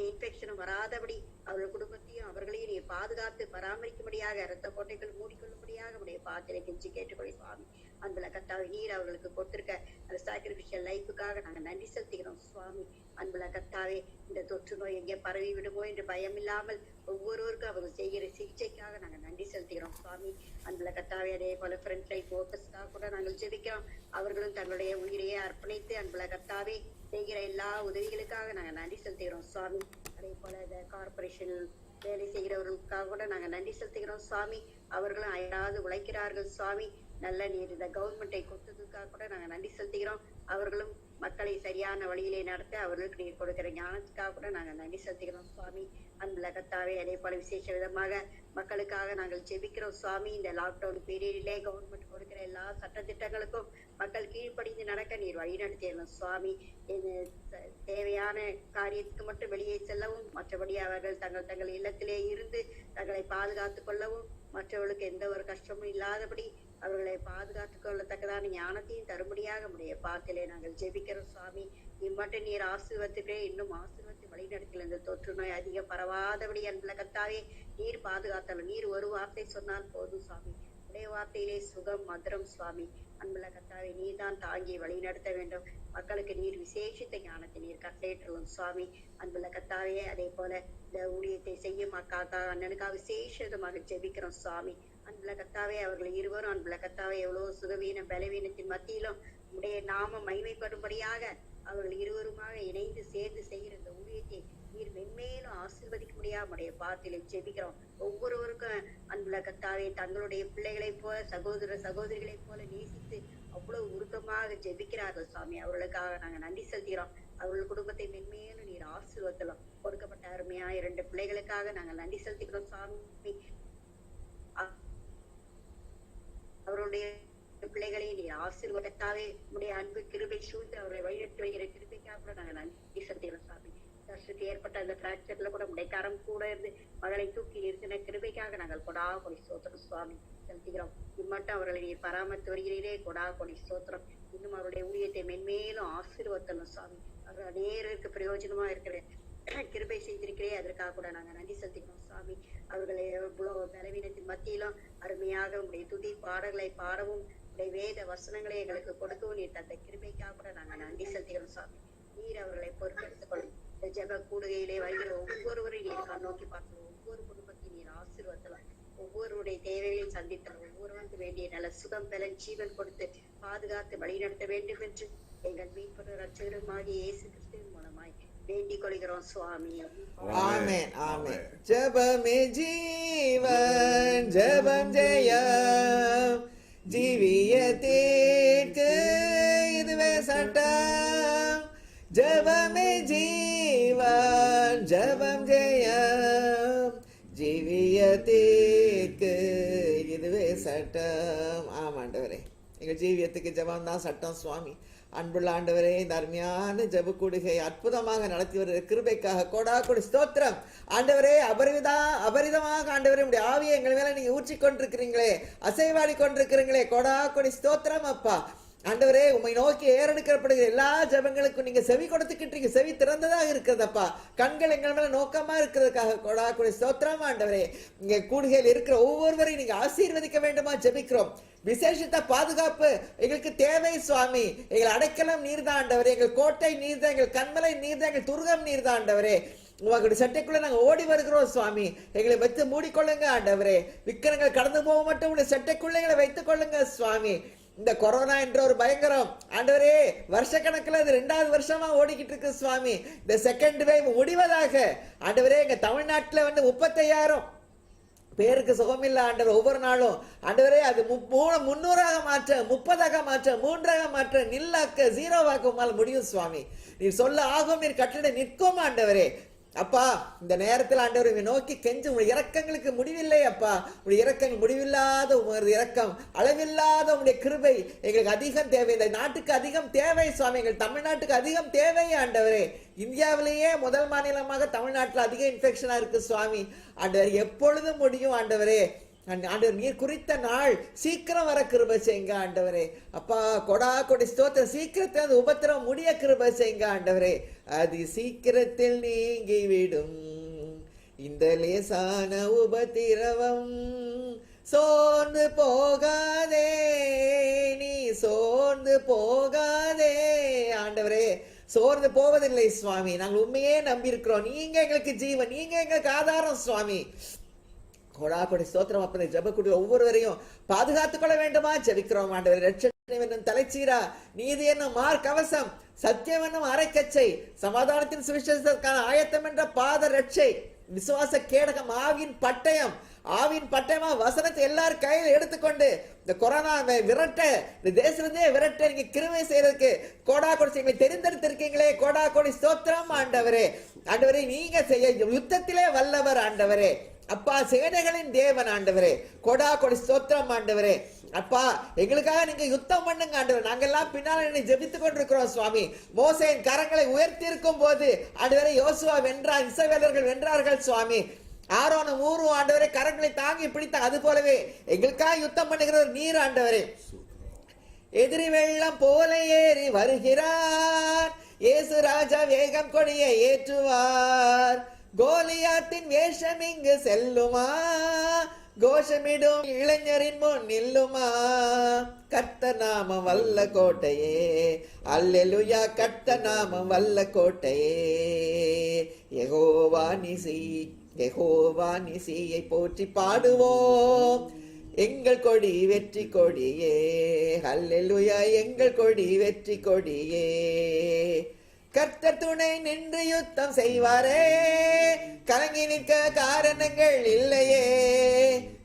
இன்ஃபெக்ஷனும் வராதபடி அவர்கள் குடும்பத்தையும் அவர்களையும் நீர் பாதுகாத்து பராமரிக்கும்படியாக இரத்த கோட்டைகள் மூடிக்கொள்ளும்படியாக உடைய பாத்திரை கெஞ்சி கேட்டுக்கொள்ள சுவாமி. அன்புள்ள கர்த்தாவே, நீர் அவர்களுக்கு கொடுத்திருக்க அந்த சாக்ரிஃபிஷியல் லைஃபுக்காக நாங்கள் நன்றி செலுத்துகிறோம் சுவாமி. அன்புள்ள கர்த்தாவே, இந்த தொற்று நோய் எங்கே பரவி விடுமோ என்று பயம் இல்லாமல் ஒவ்வொருவருக்கும் அவர்கள் செய்கிற சிகிச்சைக்காக நாங்கள் நன்றி செலுத்துகிறோம் சுவாமி. அன்புள்ள கர்த்தாவே, அதே போல ஃப்ரண்ட் லைஃப் ஒர்க்கர்ஸ்க்காக கூட நாங்கள் ஜெபிக்கிறோம். அவர்களும் தங்களுடைய உயிரையே அர்ப்பணித்து அன்புள்ள கர்த்தாவே செய்கிற எல்லா உதவிகளுக்காக நாங்கள் நன்றி செலுத்துகிறோம் சுவாமி. அதே போல இந்த கார்பரேஷன் வேலை செய்கிறவர்களுக்காக கூட நாங்கள் நன்றி செலுத்துகிறோம் சுவாமி. அவர்களும் அயராது உழைக்கிறார்கள் சுவாமி. நல்ல நீர் இந்த கவர்மெண்டை கொடுத்ததுக்காக கூட நாங்கள் நன்றி செலுத்துகிறோம். அவர்களும் மக்களை சரியான வழியிலே நடத்த அவர்களுக்கு நீர் கொடுக்கிற ஞானத்துக்காக கூட நாங்கள் நன்றி செலுத்துகிறோம் சுவாமி. அன்புள்ள கர்த்தாவே, அதே போல விசேஷ விதமாக மக்களுக்காக நாங்கள் ஜெபிக்கிறோம் சுவாமி. இந்த லாக்டவுன் பீரியடிலே கவர்மெண்ட் கொடுக்கிற எல்லா சட்டத்திட்டங்களுக்கும் மக்கள் கீழ்ப்படிந்து நடக்க நீர் வழி நடத்திடணும் சுவாமி. தேவையான காரியத்துக்கு மட்டும் வெளியே செல்லவும், மற்றபடி அவர்கள் தங்கள் இல்லத்திலே இருந்து தங்களை பாதுகாத்துக் கொள்ளவும், மற்றவர்களுக்கு எந்த ஒரு கஷ்டமும் இல்லாதபடி அவர்களை பாதுகாத்துக் கொள்ளத்தக்கதான ஞானத்தையும் தரும்படியாக உடைய பாத்திலே நாங்கள் ஜெபிக்கிறோம் சுவாமி. இம்மட்டும் நீர் ஆசீர்வத்துக்கே இன்னும் ஆசீர்வத்தை வழிநடத்தல. இந்த தொற்று நோய் அதிகம் பரவாதபடி அன்புள்ள கர்த்தாவே நீர் பாதுகாத்தலும். நீர் ஒரு வார்த்தை சொன்னால் போதும் சுவாமி. உடைய வார்த்தையிலே சுகம் மதுரம் சுவாமி. அன்புள்ள கர்த்தாவே, நீர் தான் தாங்கி வழி நடத்த வேண்டும். மக்களுக்கு நீர் விசேஷித்த ஞானத்தை நீர் கட்டளையிட்டுள்ளோம் சுவாமி. அன்புள்ள கர்த்தாவே, அதே போல இந்த ஊழியத்தை செய்யும் அக்காக்கா அண்ணனுக்காக விசேஷமாக ஜெபிக்கிறோம் சுவாமி. அன்புள்ள கர்த்தாவே, அவர்கள் இருவரும் அன்புள்ள கர்த்தாவே எவ்வளவு சுகவீன பலவீனத்தின் மத்தியிலும் உடைய நாம மகிமைப்படும்படியாக அவர்கள் இருவருமாக இணைந்து சேர்ந்து செய்கிற இந்த ஊழியத்தை நீர் மென்மேலும் ஆசீர்வதிக்க முடியாம உடைய பாத்திலே ஜெபிக்கிறோம். ஒவ்வொருவருக்கும் அன்புள்ள கர்த்தாவே தங்களுடைய பிள்ளைகளைப் போல சகோதர சகோதரிகளைப் போல நேசித்து அவ்வளவு உருக்கமாக ஜெபிக்கிறார்கள் சுவாமி. அவர்களுக்காக நாங்க நன்றி செலுத்துகிறோம். அவர்கள் குடும்பத்தை மென்மேலும் நீர் ஆசீர்வதிக்கலாம். கொடுக்கப்பட்ட அருமையா 2 பிள்ளைகளுக்காக நாங்கள் நன்றி செலுத்துகிறோம் சுவாமி. அவருடைய பிள்ளைகளை நீ ஆசீர்வாதத்தாவே உடைய அன்பு கிருபை சூழ்ந்து அவர்களை வழிநடத்தி வருகிற கிருபைக்காக கூட நாங்கள் நன்றி செலுத்துகிறோம் சுவாமி. தர்ஷத்துக்கு ஏற்பட்ட அந்த பிராக்சர்ல கூட உடைய கரம் கூட இருந்து மகளை தூக்கி நிறுத்தின கிருபைக்காக நாங்கள் கொடி ஸ்தோத்திரம் சுவாமி செலுத்துகிறோம். இம்மட்டும் அவர்களை நீ பராமரித்து வருகிறீரே கொடி ஸ்தோத்திரம். இன்னும் அவருடைய ஊழியத்தை மென்மேலும் ஆசீர்வத்தணும் சுவாமி. அவர் அநேருக்கு பிரயோஜனமா இருக்கிற கிருபை செய்திருக்கிறே அதற்காக கூட நாங்க நன்றி செலுத்திக்கிறோம் சுவாமி. அவர்களை எவ்வளவு பலவீனத்தின் மத்தியிலும் அருமையாக உடைய துதி பாடல்களை பாடவும் உடைய வேத வசனங்களை எங்களுக்கு கொடுக்கவும் நீர் தந்த கிருபைக்காக கூட நாங்க நன்றி செலுத்திக்கிறோம் சுவாமி. நீர் அவர்களை பொறுப்பெடுத்துக் கொள்ளும். இந்த ஜெப கூடுகையிலே வருகிற ஒவ்வொருவரையும் நீர் கண்ணோக்கி பார்க்கணும். ஒவ்வொரு குடும்பத்தையும் நீர் ஆசீர்வதிக்கலாம். ஒவ்வொருவருடைய தேவைகளையும் சந்தித்தல். ஒவ்வொருவருக்கு வேண்டிய நல்ல சுகம் பலன் ஜீவன் கொடுத்து பாதுகாத்து வழி நடத்த வேண்டும் என்று எங்கள் மீட்பும் ரட்சகருமாகிய இயேசு கிறிஸ்துவின் மூலமாய் வேண்டிக் கொள்கிறோம் சுவாமி. ஆமென் ஆமென். ஜெபமே ஜீவன் ஜெபம் ஜெயம் ஜீவியத்திற்கு இதுவே சட்டம். ஜெபமே ஜீவன் ஜெபம் ஜெயம் ஜீவியத்திற்கு இதுவே சட்டம். ஆமாண்டவரே, எங்கள் ஜீவியத்துக்கு ஜெபம் தான் சட்டம் சுவாமி. அன்புள்ள ஆண்டவரே, இந்த அருமையான ஜெப கூடுகை அற்புதமாக நடத்தி வருகிற கிருபைக்காக கொடாக்கொடி ஸ்தோத்திரம். ஆண்டவரே, அபரிதமாக ஆண்டவரே உடைய ஆவியை எங்கள் மேல நீங்க ஊற்றி கொண்டிருக்கிறீங்களே, அசைவாடி கொண்டிருக்கிறீங்களே, கொடாக்கொடி ஸ்தோத்திரம் அப்பா. ஆண்டவரே, உம்மை நோக்கி ஏறெடுக்கப்படுகிற எல்லா ஜெபங்களுக்கும் நீங்க செவி கொடுத்துக்கிட்டீங்க. செவி திறந்ததாக இருக்கிறதப்பா. கண்கள் எங்கள் மேல நோக்கமா இருக்கிறதுக்காக கொடாக்கொடி ஸ்தோத்திரம். ஆண்டவரே, இங்க கூடுகையில் இருக்கிற ஒவ்வொருவரையும் நீங்க ஆசீர்வதிக்க வேண்டுமா ஜெபிக்கிறோம். விசேஷத்த பாதுகாப்பு எங்களுக்கு தேவை சுவாமி. எங்கள் அடைக்கலம் நீர்தான் ஆண்டவரே, எங்கள் கோட்டை நீர்தான், எங்கள் கண்மலை நீர்தான், எங்கள் துருகம் நீர்தான் ஆண்டவரே. உங்களுடைய சட்டைக்குள்ள நாங்க ஓடி வருகிறோம் சுவாமி. எங்களை வைத்து மூடிக்கொள்ளுங்க ஆண்டவரே. விக்கிரங்கள் கடந்து போக மட்டும் உங்களுடைய சட்டைக்குள்ள எங்களை வைத்துக் கொள்ளுங்க சுவாமி. இந்த கொரோனா என்ற ஒரு பயங்கரம் ஆண்டவரே வருஷக்கணக்கில் இது 2வது வருஷமா ஓடிக்கிட்டு இருக்கு சுவாமி. இந்த செகண்ட் வேவ் முடிவதாக ஆண்டவரே எங்க தமிழ்நாட்டில் 35,000 பேருக்கு சுகமில்ல ஆண்டவர். ஒவ்வொரு நாளும் ஆண்டவரே அது 300ஆக மாற்ற, 30ஆக மாற்ற, 3ஆக மாற்ற, நில்லாக்க, 0வாக்க முடியும் சுவாமி. நீர் சொல்ல ஆகும், நீர் கட்டளை நிற்கும் ஆண்டவரே. அப்பா, இந்த நேரத்தில் ஆண்டவரை நோக்கி கெஞ்சு, உங்களுடைய இரக்கங்களுக்கு முடிவில்லை அப்பா. உங்களுடைய இரக்கங்கள் முடிவில்லாத உங்களுடைய இரக்கம், அளவில்லாத உங்களுடைய கிருபை எங்களுக்கு அதிகம் தேவை. இந்த நாட்டுக்கு அதிகம் தேவை சுவாமி. எங்கள் தமிழ்நாட்டுக்கு அதிகம் தேவை ஆண்டவரே. இந்தியாவிலேயே முதல் மாநிலமாக தமிழ்நாட்டில் அதிக இன்ஃபெக்ஷனா இருக்கு சுவாமி. ஆண்டவர் எப்பொழுதும் முடியும் ஆண்டவரே. ஆண்டவர் நீர் குறித்த நாள் சீக்கிரம் வர கிருபை செய்யுங்க ஆண்டவரே. அப்பா, கொடாக்கொடி ஸ்தோத்திரம். சீக்கிரத்தில் அந்த உபத்திரம் முடிய கிருபை செய்யுங்க ஆண்டவரே. அது சீக்கிரத்தில் நீங்கிவிடும் இந்த லேசான உபத்திரவம். சோர்ந்து போகாதே, நீ சோர்ந்து போகாதே ஆண்டவரே. சோர்ந்து போவதில்லை சுவாமி. நாங்கள் உண்மையே நம்பி இருக்கிறோம். நீங்க எங்களுக்கு ஜீவன், நீங்க எங்களுக்கு ஆதாரம் சுவாமி. கொடாக்கொடி ஸ்தோத்திரம். அப்ப ஜெபக்குடி ஒவ்வொருவரையும் பாதுகாத்துக் கொள்ள வேண்டுமா ஜெபிக்கிறோம் ஆண்டவரே. ரட்சணை என்னும் தலைச்சீரா, நீதி என்னும் மார்க்கவசம், சத்தியம் என்னும் அரைக்கச்சை, சமாதானத்தின் சுவிசேஷத்திற்கான ஆயத்தம் என்ற பாத ரட்சை, விசுவாச கேடகம், ஆவியின் பட்டயம். ஆவியின் பட்டயமா வசனத்தை எல்லாரும் கையில் எடுத்துக்கொண்டு இந்த கொரோனா விரட்ட, இந்த தேசத்திலே விரட்ட நீங்க கிருபை செய்யறதுக்கு கொடாக்கொடி எங்களை தெரிந்தெடுத்திருக்கீங்களே. கொடாக்கொடி ஸ்தோத்திரம் ஆண்டவரே. ஆண்டவரே, நீங்க செய்ய யுத்தத்திலே வல்லவர் ஆண்டவரே. அப்பா, சேனைகளின் தேவன் ஆண்டவரே. கொடாக்கொடி ஸ்தோத்திரம் ஆண்டவரே. அப்பா, எங்களுக்காக நீங்க யுத்தம் பண்ணுங்க ஆண்டவர். நாங்கெல்லாம் பின்னால ஜெபித்துக் கொண்டிருக்கிறோம் சுவாமி. மோசேயின் கரங்களை உயர்த்தி இருக்கும் போது ஆண்டவரே யோசுவா வென்றார், இஸ்ரவேலர்கள் வென்றார்கள் சுவாமி. ஆரோனும் ஊரும் ஆண்டவரே கரங்களை தாங்கி பிடித்த அது போலவே எங்களுக்காக யுத்தம் பண்ணுகிறவர் நீர் ஆண்டவரே. எதிரி வெள்ளம் போல ஏறி வருகிறார், இயேசு ராஜா வேகம் கொடியை ஏற்றுவார். கோலியாத்தின் வேஷம் இங்கு செல்லுமா, கோஷமிடும் இளைஞரின் முன் நில்லுமா. கர்த்தர் நாமம் வல்ல கோட்டையே, அல்லேலூயா. கர்த்தர் நாமம் வல்ல கோட்டையே. யெகோவா நிசி, யெகோவா நிசியை போற்றி பாடுவோம். எங்கள் கொடி வெற்றி கொடியே, அல்லேலூயா. எங்கள் கொடி வெற்றி கொடியே. கர்த்தர் துணை நின்று யுத்தம் செய்வாரே, கலங்கி நிற்க காரணங்கள் இல்லையே.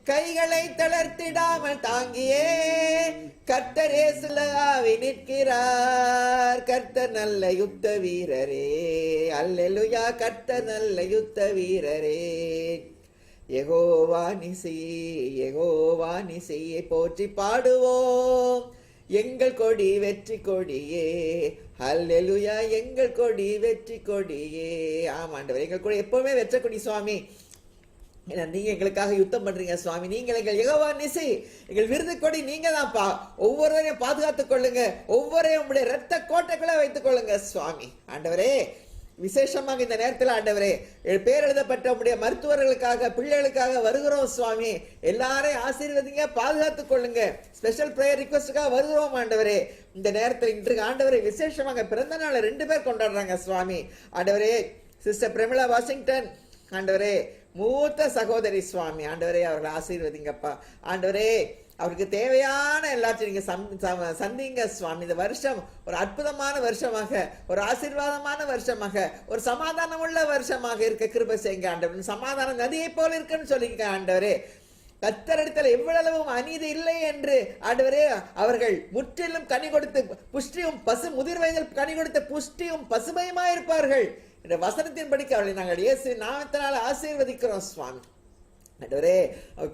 கைகளை தளர்த்திடாமல் தாங்கியே கர்த்தர் இயேசுல ஆவி நிற்கிறார். கர்த்தர் நல்ல யுத்த வீரரே, அல்லேலூயா. கர்த்தர் நல்ல யுத்த வீரரே. யெகோவா நிசி, யெகோவா நிசியை போற்றி பாடுவோம். எங்கள் கொடி வெற்றி கொடியே, அல்லேலூயா. எங்கள் கொடி வெற்றி கொடியே. ஆமாண்டவர், எங்கள் கொடி எப்பவுமே வெற்றி கொடி சுவாமி. நீங்க எங்களுக்காக யுத்தம் பண்றீங்க சுவாமி. நீங்க எங்கள் யெகோவா நிசி, எங்கள் விருது கொடி நீங்க தான்ப்பா. ஒவ்வொருவரையும் பாதுகாத்துக் கொள்ளுங்க. ஒவ்வொருவரையும் உங்களுடைய ரத்த கோட்டைக்குள்ள வைத்துக் கொள்ளுங்க சுவாமி. ஆண்டவரே, விசேஷமாக இந்த நேரத்தில் ஆண்டவரே பேர் எழுதப்பட்ட உடைய மருத்துவர்களுக்காக, பிள்ளைகளுக்காக வருகிறோம் சுவாமி. எல்லாரையும் ஆசீர்வதிங்க, பாதுகாத்துக் கொள்ளுங்க. ஸ்பெஷல் பிரேயர் ரிக்வெஸ்டுக்காக வருகிறோம் ஆண்டவரே. இந்த நேரத்தில் இன்றைக்கு ஆண்டவரே விசேஷமாக பிறந்த நாள் 2 பேர் கொண்டாடுறாங்க சுவாமி. ஆண்டவரே, சிஸ்டர் பிரமிளா வாஷிங்டன் ஆண்டவரே, மூத்த சகோதரி சுவாமி. ஆண்டவரே, அவர்களை ஆசீர்வதிங்கப்பா. ஆண்டவரே, அவருக்கு தேவையான எல்லாத்தையும் நீங்க சந்திங்க சுவாமி. இந்த வருஷம் ஒரு அற்புதமான வருஷமாக, ஒரு ஆசீர்வாதமான வருஷமாக, ஒரு சமாதானம் உள்ள வருஷமாக இருக்க கிருபை செய்யுங்க ஆண்டவர். சமாதானம் நதியை போல இருக்குன்னு சொல்லிங்க ஆண்டவரே. கர்த்தரிடத்தில் எவ்வளவும் அநீதி இல்லை என்று ஆண்டவரே, அவர்கள் முற்றிலும் கனி கொடுத்து புஷ்டியும் முதிர் வயதில் கனி கொடுத்த புஷ்டியும் பசுமையுமாயிருப்பார்கள் என்ற வசனத்தின்படிக்கு அவர்களை நாங்கள் இயேசு நாமத்தினால் ஆசீர்வதிக்கிறோம் சுவாமி. ஆண்டவரே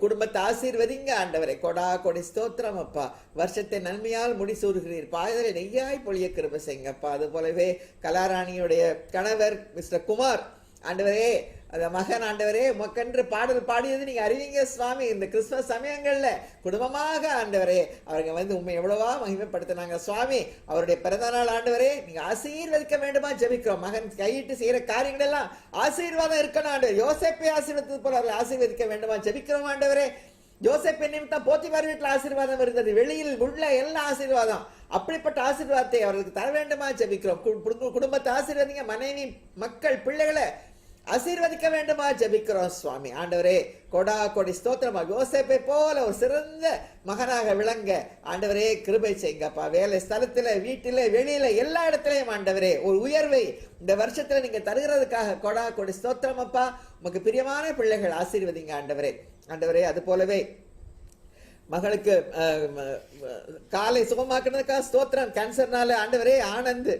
குடும்பத்தை ஆசீர்வதிங்க ஆண்டவரே. கொடா கொடி ஸ்தோத்திரம் அப்பா. வருஷத்தை நன்மையால் முடிசூறுகிறீர். பாதலை நெய்யாய் பொழிய கிருபை செய்யுங்கப்பா. அது போலவே கலாராணியுடைய கணவர் மிஸ்டர் குமார் ஆண்டவரே, அந்த மகன் ஆண்டவரே உமக்கென்று பாடல் பாடியது நீங்க அறிவிங்க சுவாமி. இந்த கிறிஸ்துமஸ் சமயங்கள்ல குடும்பமாக ஆண்டவரே அவங்க உண்மை எவ்வளவா மகிமைப்படுத்தினாங்க சுவாமி. அவருடைய பிறந்த நாள் ஆண்டவரே நீங்க ஆசீர்வதிக்க வேண்டுமா ஜெபிக்கிறோம். மகன் கையிட்டு செய்யற காரியங்கள் எல்லாம் ஆசீர்வாதம் இருக்கணும் ஆண்டவர். யோசேப்பை ஆசீர்வதித்தது போல அவரை ஆசீர்வதிக்க வேண்டுமா ஜெபிக்கிறோம் ஆண்டவரே. யோசேப்பு நிமித்தம் போத்திபார் வீட்டில் ஆசீர்வாதம் இருந்தது, வெளியில் உள்ள எல்லா ஆசீர்வாதம். அப்படிப்பட்ட ஆசீர்வாதத்தை அவர்களுக்கு தர வேண்டுமா ஜெபிக்கிறோம். குடும்பத்தை ஆசீர்வதிங்க, மனைவி மக்கள் பிள்ளைகளை ஆசீர்வதிக்க வேண்டுமா ஜெபிக்கிறோம் சுவாமி. ஆண்டவரே கொடா கொடி ஸ்தோத்திரமா. யோசேப்பை போல ஒரு சிறந்த மகனாக விளங்க ஆண்டவரே கிருபை செய்யுங்கப்பா. வேலை ஸ்தலத்துல, வீட்டில, வெளியில, எல்லா இடத்துலயும் ஆண்டவரே ஒரு உயர்வை இந்த வருஷத்துல நீங்க தருகிறதுக்காக கொடா கொடி ஸ்தோத்திரம் அப்பா. உமக்கு பிரியமான பிள்ளைகள் ஆசீர்வதிங்க ஆண்டவரே. ஆண்டவரே அது போலவே மகளுக்கு காலை சுகமாக்குனதுக்காக ஸ்தோத்திரம். கேன்சர்னால ஆண்டவரே ஆனந்த்,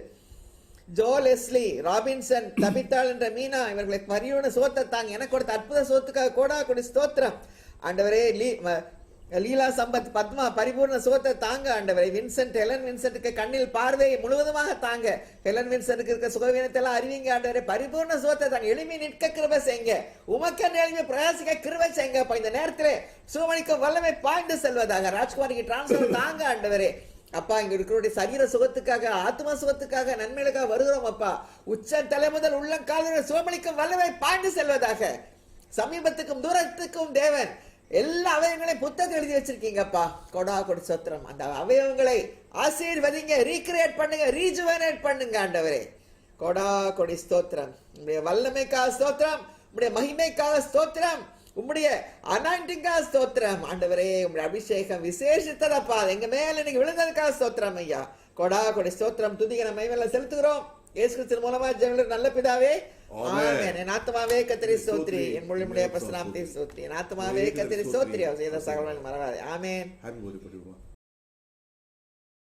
ஜோ லெஸ்லி, ராபின்சன், தபித்தாள் என்ற மீனா இவர்களை பரியோன சோத்தை தாங்க எனக்கு கொடுத்த அற்புத சோத்துக்காக கோடா கொடி ஸ்தோத்திரம் ஆண்டவரே. லீலா சம்பத், பத்மா பரிபூர்ண சோத்தை தாங்க ஆண்டவரே. வின்சென்ட், ஹெலன் வின்சென்ட்டுக்கு கண்ணில் பார்வையை முழுவதுமாக தாங்க. ஹெலன் வின்சென்ட்டுக்கு இருக்க சுகவீனத்தை எல்லாம் அறிவிங்க ஆண்டவரே. பரிபூர்ண சோத்தை தாங்க. எளிமை நிற்க கிருபை செய்யுங்க. உமக்கென்று எளிமை பிரயாசிக்க கிருபை செய்யுங்க. இந்த நேரத்திலே சுகமளிக்கும் வல்லமை பாய்ந்து செல்வதாக. ராஜ்குமாரிக்கு டிரான்ஸ்பர் தாங்க ஆண்டவரே. அப்பா இங்க இருக்கிற சரீர சுகத்துக்காக, ஆத்மா சுகத்துக்காக, நன்மைகளுக்காக வருகிறோம் அப்பா. உச்ச தலை முதல் உள்ளங்கால்கள் சுகமளிக்கும் வல்லமை பாய்ந்து செல்வதாக. சமீபத்துக்கும் தூரத்துக்கும் தேவன் எல்லா அவயவங்களையும் புத்தகத்தை எழுதி வச்சிருக்கீங்கப்பா. கொடா கொடி ஸ்தோத்திரம். அந்த அவயவங்களை ஆசீர்வதிங்க, ரீக்ரியேட் பண்ணுங்க, ரீஜுவனேட் பண்ணுங்க ஆண்டவரே. கொடா கொடி ஸ்தோத்திரம். உங்களுடைய வல்லமைக்காக ஸ்தோத்திரம், உங்களுடைய மகிமைக்காக ஸ்தோத்திரம், உம்முடைய அனாயிண்டிங்காக ஸ்தோத்திரம் ஆண்டவரே. உம்முடைய அபிஷேகம் விசேஷித்ததப்பா எங்க மேல இன்னைக்கு விழுந்ததுக்காக ஸ்தோத்திரம் ஐயா. கொடா கொடி ஸ்தோத்திரம். துதிக நம்ம மேல செலுத்துகிறோம் இயேசு கிறிஸ்து மூலமா ஜெபம் நல்ல பிதாவே ஆமென். என் ஆத்துமாவே கர்த்தரை ஸ்தோத்திரி, என் முழுமையுடைய பரிசுத்த நாமத்தை ஸ்தோத்திரி. என் ஆத்துமாவே கர்த்தரை ஸ்தோத்திரி, அவர் செய்த சகலங்களை மறவாதே. ஆமென்.